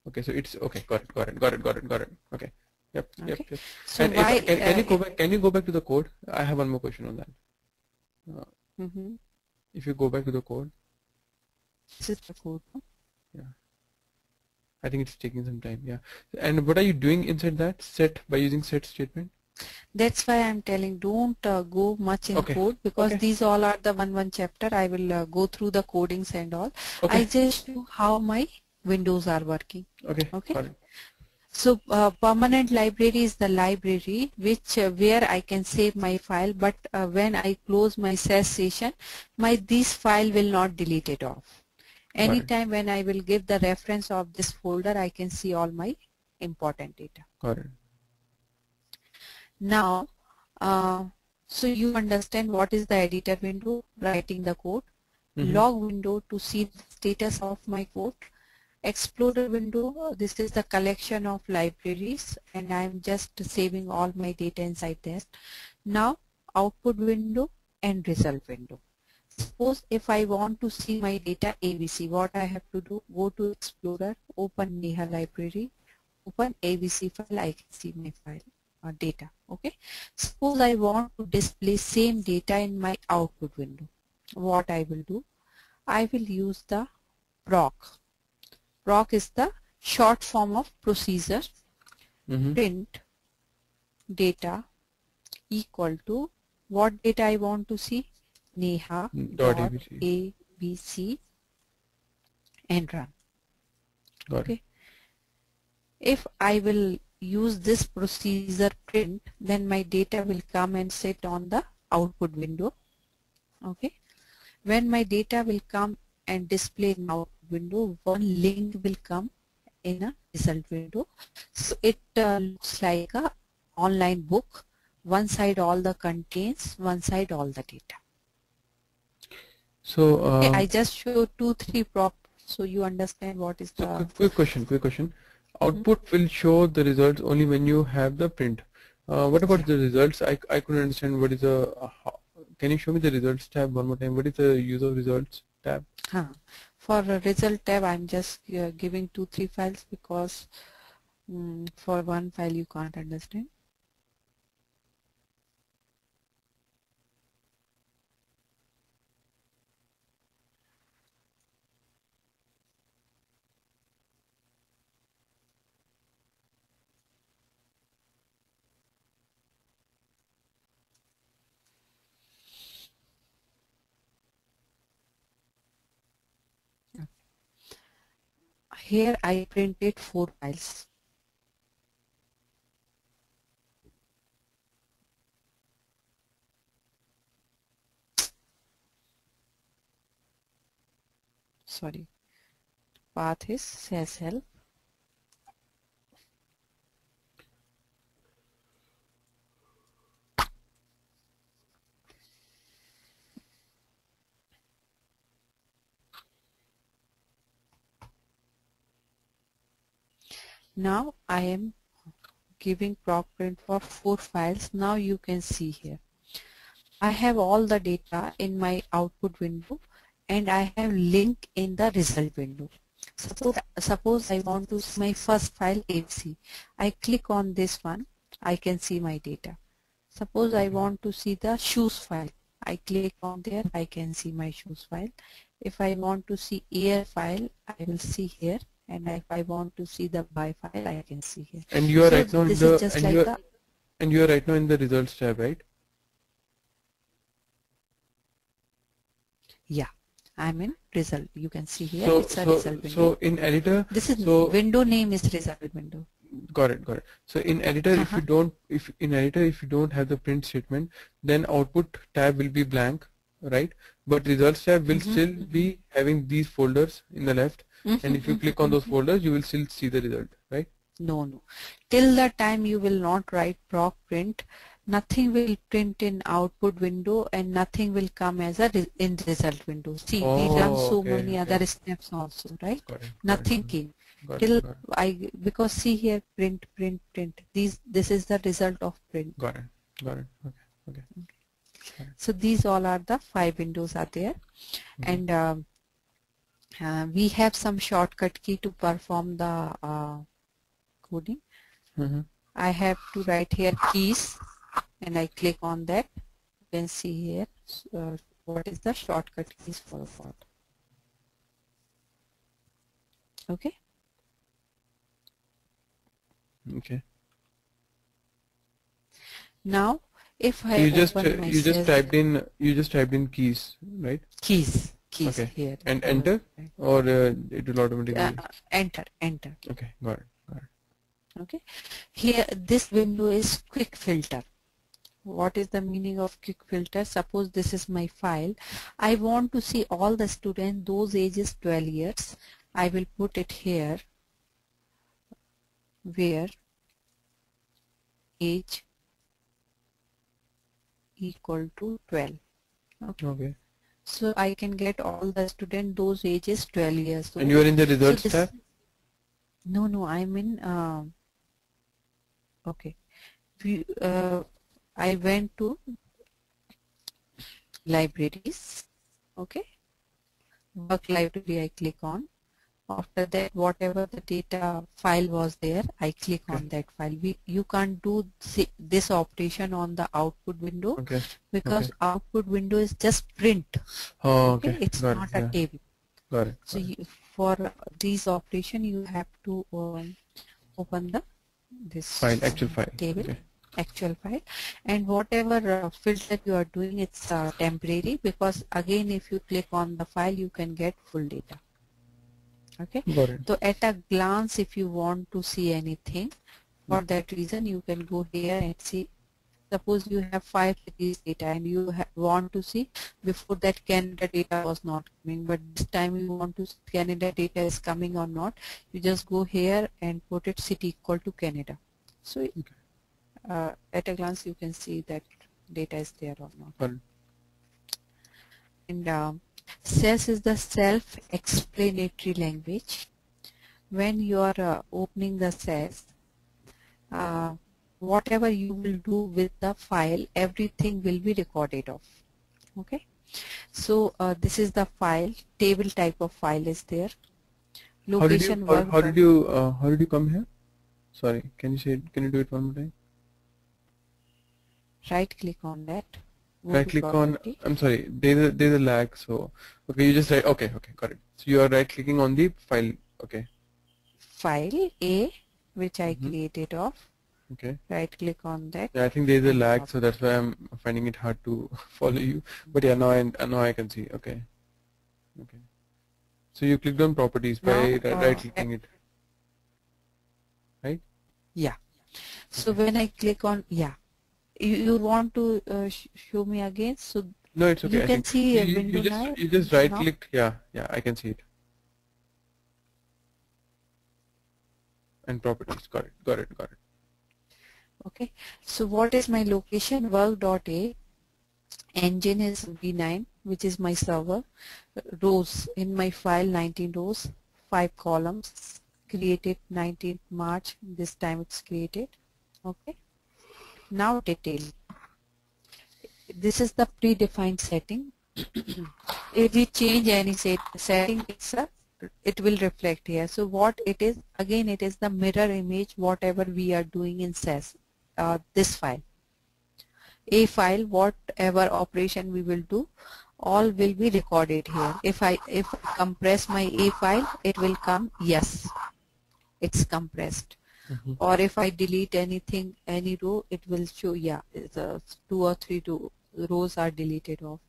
Speaker 2: Okay, so it's okay. Got it. Okay. Yep.
Speaker 1: Okay. So
Speaker 2: And
Speaker 1: why?
Speaker 2: if can you go back? Can you go back to the code? I have one more question on that.
Speaker 1: Mhm.
Speaker 2: If you go back to the code,
Speaker 1: This is the code. No?
Speaker 2: yeah, I think it's taking some time. Yeah. And what are you doing inside that set by using set statement?
Speaker 1: That's why I'm telling don't go much in
Speaker 2: Okay.
Speaker 1: code, because
Speaker 2: Okay.
Speaker 1: these all are the one chapter. I will go through the codings and all.
Speaker 2: Okay.
Speaker 1: I just show how my windows are working.
Speaker 2: Okay.
Speaker 1: Okay.
Speaker 2: Got it.
Speaker 1: So permanent library is the library which where I can save my file, but when I close my SAS session, this file will not delete it off.
Speaker 2: Got it.
Speaker 1: Anytime when I will give the reference of this folder, I can see all my important data.
Speaker 2: Got it.
Speaker 1: Now, so you understand what is the editor window, writing the code, log window to see the status of my code, Explorer window, this is the collection of libraries, and I'm just saving all my data inside there. Now, output window and result window. Suppose if I want to see my data ABC, what I have to do, go to Explorer, open Neha library, open ABC file, I can see my file data. Okay. Suppose I want to display same data in my output window. What I will do, I will use the proc. Proc is the short form of procedure. Print data equal to what data I want to see, Neha dot ABC and run.
Speaker 2: Got
Speaker 1: okay. If I will use this procedure print, then my data will come and sit on the output window. Okay. When my data will come and display in output window, one link will come in a result window. So it looks like a online book. One side all the contains, one side all the data.
Speaker 2: So
Speaker 1: okay, I just show 2-3 props so you understand what is the.
Speaker 2: Quick question. Output will show the results only when you have the print. What about the results? I couldn't understand what is the. Can you show me the results tab one more time? What is the use of results tab?
Speaker 1: For a result tab, I'm just giving 2-3 files because for one file you can't understand. Here I printed 4 files. Sorry. Path is SAS help. Now I am giving proc print for 4 files. Now you can see here. I have all the data in my output window and I have link in the result window. Suppose I want to see my first file ABC. I click on this one, I can see my data. Suppose I want to see the shoes file. I click on there, I can see my shoes file. If I want to see air file, I will see here. And if I want to see the buy file, I can see here.
Speaker 2: And you are
Speaker 1: So
Speaker 2: right now in
Speaker 1: this
Speaker 2: the
Speaker 1: is just like the,
Speaker 2: and you are right now in the results tab, right?
Speaker 1: yeah, I'm in result. You can see here
Speaker 2: So
Speaker 1: it's a result window.
Speaker 2: so in editor,
Speaker 1: This is window name is result window.
Speaker 2: Got it, got it. So in editor, if you don't have the print statement, then output tab will be blank, right? But results tab will still be having these folders in the left, and if you click on those folders, you will still see the result, right?
Speaker 1: No. Till the time you will not write proc print, nothing will print in output window and nothing will come as a in result window. See, we done so many other steps also, right? Nothing came. Because see here, print. This is the result of print.
Speaker 2: Got it. Okay.
Speaker 1: So these all are the 5 windows are there, and we have some shortcut key to perform the coding. I have to write here keys, and I click on that. You can see here what is the shortcut keys for what. Okay.
Speaker 2: Okay.
Speaker 1: Now, if I
Speaker 2: you just typed in keys, right?
Speaker 1: Keys
Speaker 2: okay.
Speaker 1: Here.
Speaker 2: And enter, or it will automatically
Speaker 1: enter.
Speaker 2: Okay, got it.
Speaker 1: Okay. Here, this window is quick filter. What is the meaning of quick filter? Suppose this is my file. I want to see all the students, those ages 12 years. I will put it here, where age equal to 12.
Speaker 2: Okay.
Speaker 1: So I can get all the students, those ages 12 years old.
Speaker 2: And you are in the results tab?
Speaker 1: No, I'm in, okay. I went to libraries, okay. Work library I click on. After that, whatever the data file was there, I click on that file. You can't do this operation on the output window because output window is just print.
Speaker 2: Okay.
Speaker 1: It's not a table.
Speaker 2: Got it.
Speaker 1: So for these operation, you have to open this
Speaker 2: file, actual file
Speaker 1: table. Actual file, and whatever filter you are doing, it's temporary, because again if you click on the file you can get full data. Okay.
Speaker 2: Got it.
Speaker 1: So at a glance, if you want to see anything, for that reason you can go here and see. Suppose you have 5 cities data and you want to see, before that Canada data was not coming, but this time you want to see Canada data is coming or not. You just go here and put it city equal to Canada. So at a glance you can see that data is there or not. And SAS is the self-explanatory language. When you are opening the SAS, whatever you will do with the file, everything will be recorded of. Okay. So this is the file, table type of file is there. Location.
Speaker 2: How did you come here? Sorry, can you do it one more time?
Speaker 1: Right click on that.
Speaker 2: Right click on, I'm sorry, there's a lag, so okay, you just write, okay, got it. So you are right clicking on the file, okay.
Speaker 1: File A, which I created of.
Speaker 2: Okay.
Speaker 1: Right click on that.
Speaker 2: Yeah, I think there's a lag, so that's why I'm finding it hard to follow you. But yeah, now I can see. Okay. So you clicked on properties by right clicking it, right?
Speaker 1: Yeah. So when I click on, you want to show me again? So
Speaker 2: no, it's okay.
Speaker 1: You can see a window now.
Speaker 2: You just right click. Yeah, I can see it. And properties. Got it.
Speaker 1: Okay. So what is my location? Work.a. Engine is V9, which is my server. Rows in my file, 19 rows, 5 columns. Created 19th March. This time it's created. Okay. Now detail. This is the predefined setting. If we change any setting, it will reflect here. So what it is, again it is the mirror image whatever we are doing in SAS, this file. A file, whatever operation we will do, all will be recorded here. If I compress my A file, it will come yes, it's compressed. Or if I delete anything, any row, it will show yeah, the 2 or 3 rows are deleted off.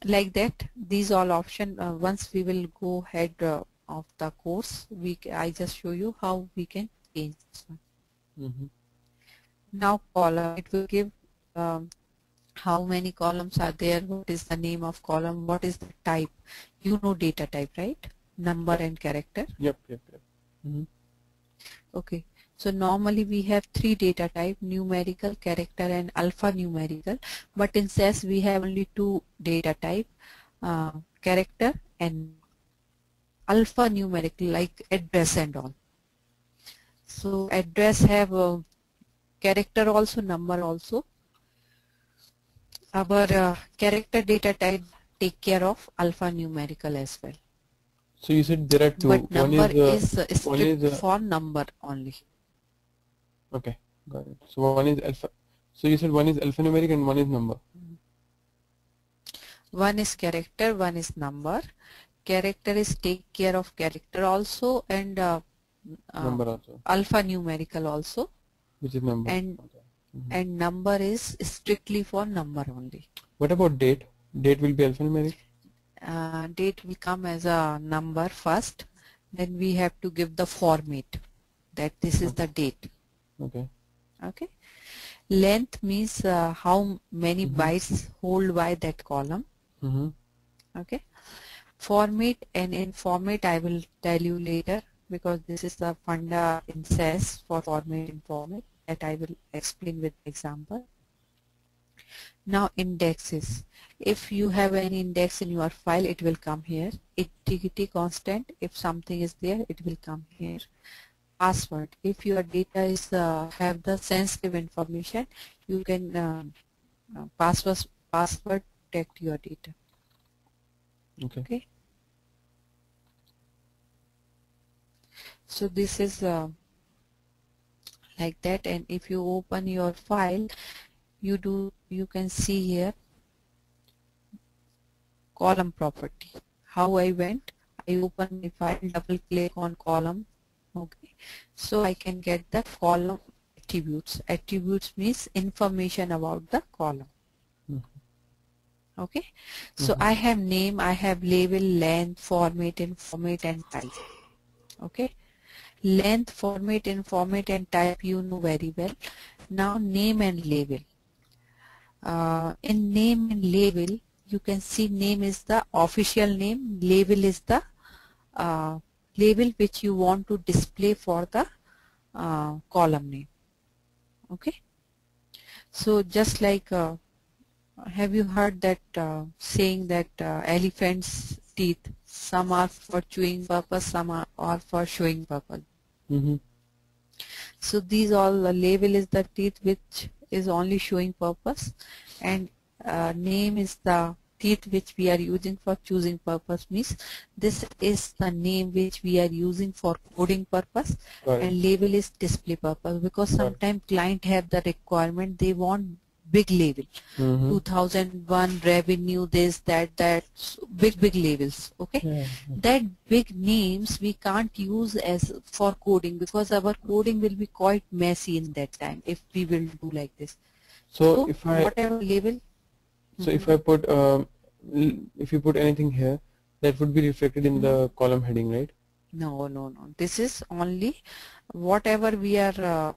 Speaker 1: Like that, these all option. Once we will go ahead of the course, I just show you how we can change this one. Now column, it will give how many columns are there, what is the name of column, what is the type. You know data type, right? Number and character.
Speaker 2: Yep.
Speaker 1: Okay. So normally we have 3 data type, numerical, character and alphanumerical, but in SAS we have only 2 data type, character and alphanumerical, like address and all. So address have character also, number also. Our character data type take care of alphanumerical as well.
Speaker 2: So you said there are two.
Speaker 1: But number is
Speaker 2: one is
Speaker 1: strict for number only.
Speaker 2: Okay, got it. So one is alpha. So you said one is alphanumeric and one is number.
Speaker 1: One is character, one is number. Character is take care of character also, and
Speaker 2: Number also.
Speaker 1: alphanumerical also.
Speaker 2: Which is number.
Speaker 1: And and number is strictly for number only.
Speaker 2: What about date? Date will be alphanumeric?
Speaker 1: Date will come as a number first. Then we have to give the format that this is the date.
Speaker 2: Okay.
Speaker 1: Okay. Length means how many bytes hold by that column. Okay. Format, and in format I will tell you later, because this is the funda in SAS for format and format that I will explain with example. Now indexes. If you have any index in your file, it will come here. Integrity constant, if something is there, it will come here. Password, if your data is have the sensitive information, you can password protect your data. Okay. So this is like that, and if you open your file, you can see here column property. How I went, I open my file, double click on column. Okay, so I can get the column attributes. Attributes means information about the column. Okay, so I have name, I have label, length, format, and type. Okay, length, format, and type you know very well. Now name and label. In name and label, you can see name is the official name, label is the label which you want to display for the column name. Okay, so just like have you heard that saying that elephant's teeth, some are for chewing purpose, some are for showing purpose. So these all label is the teeth which is only showing purpose, and name is the teeth which we are using for choosing purpose, means this is the name which we are using for coding purpose. And label is display purpose, because sometimes client have the requirement, they want big label, 2001 revenue, this, that, big labels. Okay, that big names we can't use as for coding, because our coding will be quite messy in that time if we will do like this.
Speaker 2: So if I
Speaker 1: whatever label.
Speaker 2: So if I put if you put anything here, that would be reflected in the column heading, right?
Speaker 1: No. This is only whatever we are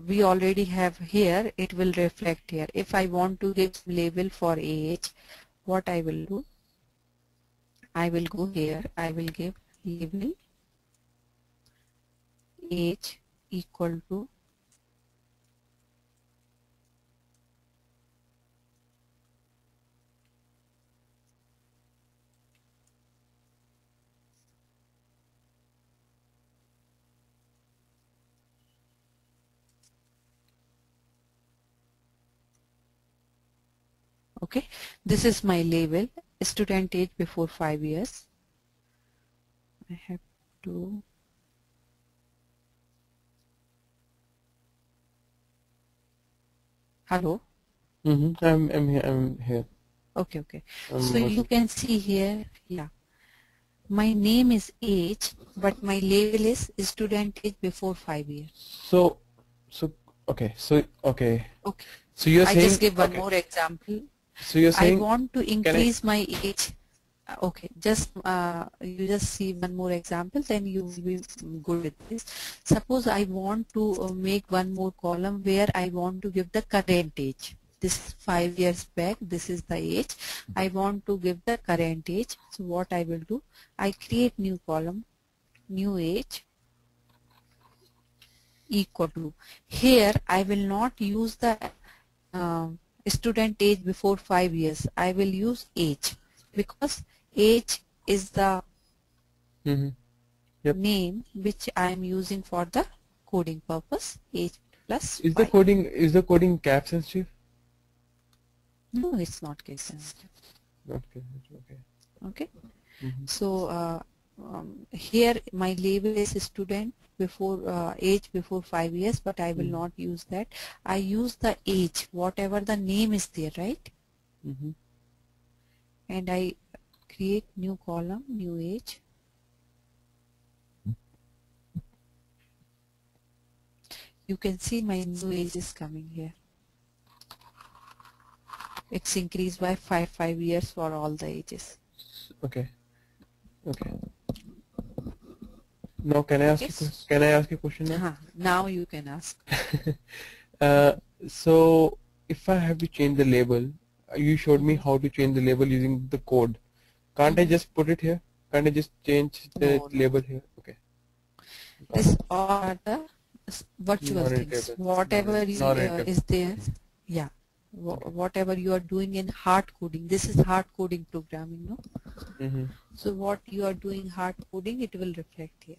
Speaker 1: we already have here, it will reflect here. If I want to give label for age, what I will do, I will go here, I will give label age equal to Okay, this is my label, student age before 5 years. I have to hello.
Speaker 2: I'm here. I'm here.
Speaker 1: Okay, okay.
Speaker 2: I'm
Speaker 1: So you
Speaker 2: working.
Speaker 1: can see here, yeah. My name is age, but my label is student age before 5 years.
Speaker 2: So, so okay. So okay.
Speaker 1: Okay.
Speaker 2: So you're
Speaker 1: I just
Speaker 2: saying
Speaker 1: give one
Speaker 2: okay.
Speaker 1: more example.
Speaker 2: So you're
Speaker 1: I
Speaker 2: saying
Speaker 1: want to
Speaker 2: can I?
Speaker 1: increase my age. Okay, just you just see one more example, then you will be good with this. Suppose I want to make one more column where I want to give the current age. This is 5 years back, this is the age. I want to give the current age. So what I will do, I create new column, new age equal to. Here I will not use the uh, student age before 5 years. I will use age because age is the
Speaker 2: Mm-hmm. Yep.
Speaker 1: name which I am using for the coding purpose, age plus
Speaker 2: Is
Speaker 1: 5.
Speaker 2: the coding cap sensitive?
Speaker 1: No, it's not case sensitive.
Speaker 2: Not cap sensitive. Okay.
Speaker 1: Okay.
Speaker 2: Mm-hmm.
Speaker 1: So here my label is student before age before 5 years, but I will not use that. I use the age, whatever the name is there, right?
Speaker 2: Mm-hmm.
Speaker 1: And I create new column, new age. You can see my new age is coming here. It's increased by 5 years for all the ages.
Speaker 2: Okay. Okay. Now can I ask you?
Speaker 1: Yes.
Speaker 2: Can I ask you a question now?
Speaker 1: Now you can ask.
Speaker 2: So if I have to change the label, you showed me how to change the label using the code. Can't I just put it here? Can't I just change the
Speaker 1: No,
Speaker 2: label here? Okay.
Speaker 1: This are the virtual things.
Speaker 2: Non-readable.
Speaker 1: Whatever you,
Speaker 2: Non-readable.
Speaker 1: is there, yeah. Whatever you are doing in hard coding, this is hard coding programming, no?
Speaker 2: Mm-hmm.
Speaker 1: So what you are doing hard coding, it will reflect here.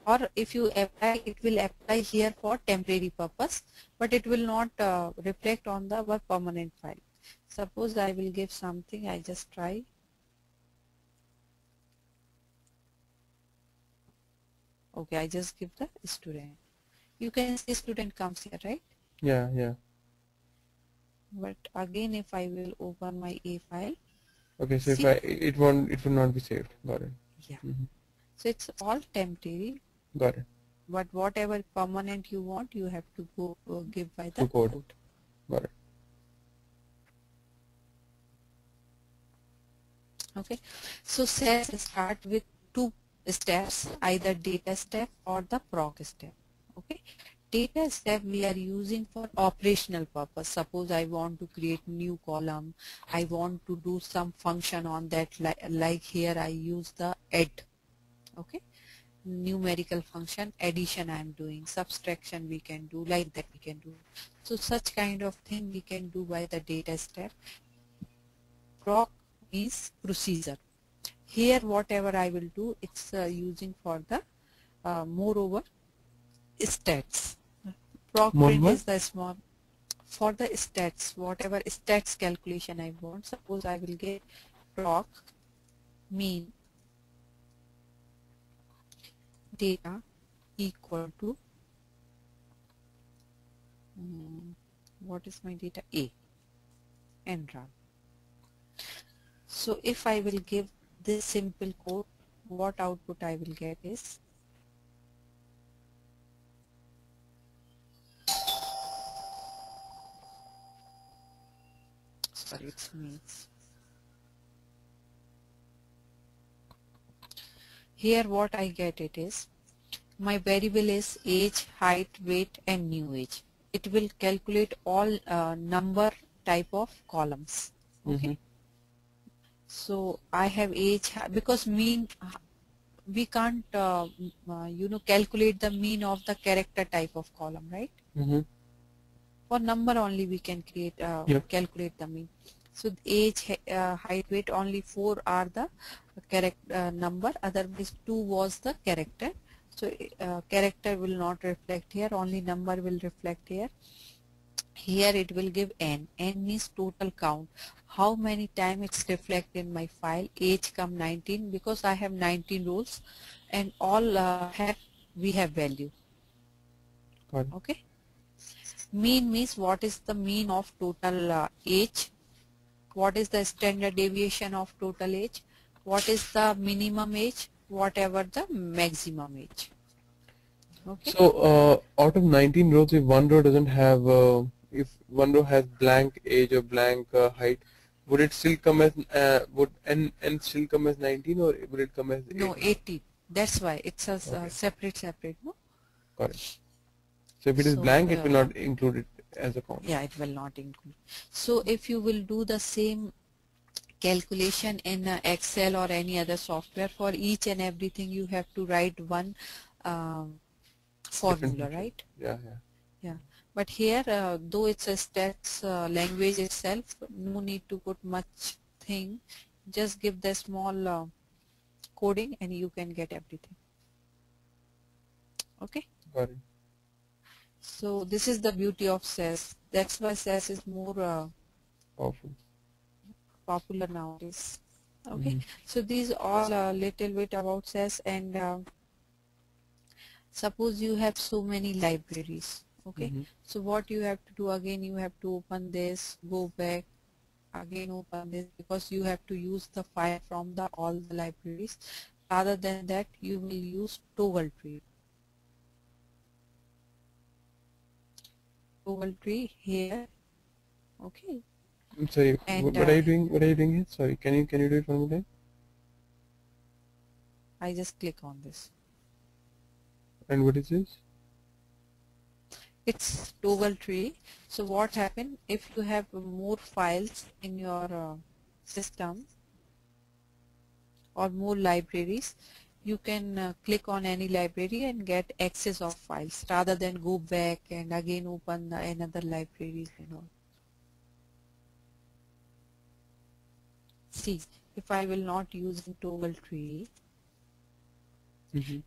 Speaker 1: Or if you apply, it will apply here for temporary purpose, but it will not reflect on the our permanent file. Suppose I will give something, I just try. Okay, I just give the student. You can see student comes here, right?
Speaker 2: Yeah, yeah.
Speaker 1: But again, if I will open my A file.
Speaker 2: Okay, so
Speaker 1: See?
Speaker 2: if it will not be saved. Got it.
Speaker 1: Yeah.
Speaker 2: Mm-hmm.
Speaker 1: So it's all temporary.
Speaker 2: Got it.
Speaker 1: But whatever permanent you want, you have to go give by the
Speaker 2: Code.
Speaker 1: code.
Speaker 2: Got it.
Speaker 1: Okay. So SAS start with two steps, either data step or the proc step. Okay. Data step we are using for operational purpose. Suppose I want to create new column. I want to do some function on that, like here I use the add. Okay. Numerical function addition I am doing, subtraction we can do, like that we can do. So such kind of thing we can do by the data step. Proc means procedure. Here whatever I will do, it's using for the moreover stats. Proc print is the small for the stats, whatever stats calculation I want. Suppose I will get proc mean data equal to what is my data, A, and run. So if I will give this simple code, what output I will get is sorry, it's means. Here what I get it is my variable is age, height, weight, and new age. It will calculate all number type of columns. Okay. So I have age because mean we can't calculate the mean of the character type of column, right? For number only we can create calculate the mean. So age, height, weight, only 4 are the character number. Otherwise 2 was the character. So character will not reflect here. Only number will reflect here. Here it will give n. N means total count. How many times it's reflected in my file. Age come 19 because I have 19 rows and all we have value.
Speaker 2: Got it.
Speaker 1: Okay. Mean means what is the mean of total age. What is the standard deviation of total age. What is the minimum age. Whatever the maximum age. Okay.
Speaker 2: So out of 19 rows, if one row doesn't have, if one row has blank age or blank height, would it still come as, would n still come as 19 or would it come as 18?
Speaker 1: No, 18. That's why it's a
Speaker 2: Okay.
Speaker 1: separate. No.
Speaker 2: Got it. So if it is
Speaker 1: So,
Speaker 2: blank, it will not include it as a count.
Speaker 1: Yeah, it will not include. So if you will do the same calculation in Excel or any other software, for each and everything you have to write one formula, right?
Speaker 2: Yeah.
Speaker 1: Yeah. But here, though it's a stats language itself, no need to put much thing. Just give the small coding and you can get everything. Okay.
Speaker 2: Got it.
Speaker 1: So this is the beauty of SAS. That's why SAS is more
Speaker 2: Powerful.
Speaker 1: popular nowadays. Okay. So these all a little bit about SAS, and suppose you have so many libraries. Okay. So what you have to do again, you have to open this, go back, again open this, because you have to use the file from the all the libraries. Rather than that, you will use toggle tree. Toggle tree here. Okay.
Speaker 2: I'm sorry.
Speaker 1: And,
Speaker 2: what are you doing? What are you doing here? Sorry. Can you do it one more time?
Speaker 1: I just click on this.
Speaker 2: And what is this?
Speaker 1: It's toggle tree. So what happen if you have more files in your system or more libraries, you can click on any library and get access of files rather than go back and again open another libraries and all. See, if I will not use toggle tree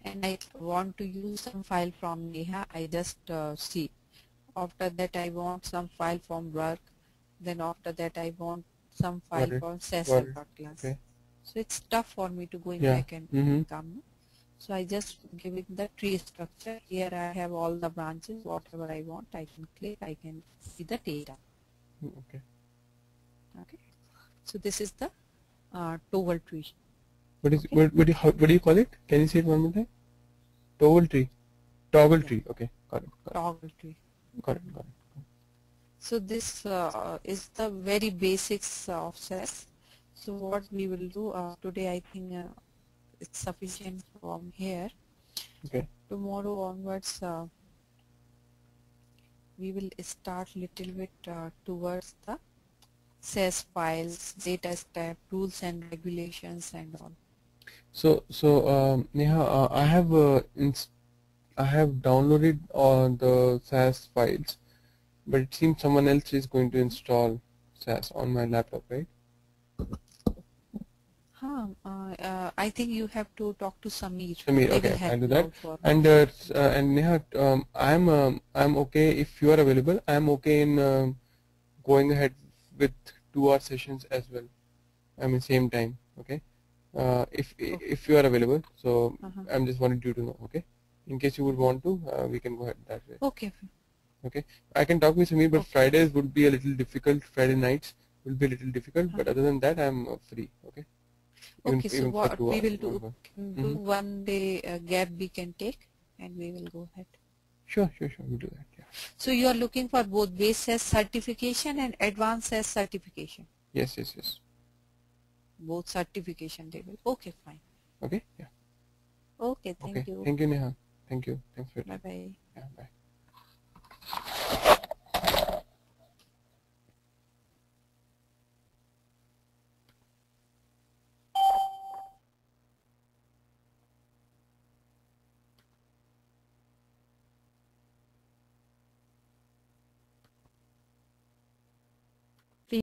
Speaker 1: and I want to use some file from Neha, I just see. After that I want some file from work, then after that I want some file from seasoft.class.
Speaker 2: Okay.
Speaker 1: So it's tough for me to go in back and come. So I just give it the tree structure. Here I have all the branches, whatever I want, I can click, I can see the data.
Speaker 2: Okay.
Speaker 1: Okay. So this is the toggle tree.
Speaker 2: What is what do you call it? Can you say it one more time? Toggle tree. Toggle tree. Okay. Got it.
Speaker 1: Toggle tree.
Speaker 2: Got it.
Speaker 1: So this is the very basics of SAS. So what we will do today, I think it's sufficient from here.
Speaker 2: Okay.
Speaker 1: Tomorrow onwards, we will start little bit towards the SAS files, data step, rules and regulations and all.
Speaker 2: So Neha, I have downloaded the SAS files, but it seems someone else is going to install SAS on my laptop, right?
Speaker 1: I think you have to talk to Samir.
Speaker 2: Samir, okay, I'll do that. And Neha, I'm okay if you are available. I'm okay in going ahead with 2-hour sessions as well. I mean, same time. Okay. If you are available, so I'm just wanting you to know. Okay. In case you would want to, we can go ahead that way.
Speaker 1: Okay.
Speaker 2: Okay. I can talk with Samir, but Fridays would be a little difficult. Friday nights will be a little difficult, but other than that, I'm free. Okay.
Speaker 1: Okay, so what we will do, one day gap we can take and we will go ahead.
Speaker 2: Sure, we'll do that. Yeah.
Speaker 1: So you are looking for both base SAS certification and advanced SAS certification?
Speaker 2: Yes.
Speaker 1: Both certification level. Okay, fine.
Speaker 2: Okay, yeah.
Speaker 1: Okay, thank you.
Speaker 2: Thank you, Neha. Thank you. Thanks for it.
Speaker 1: Bye-bye.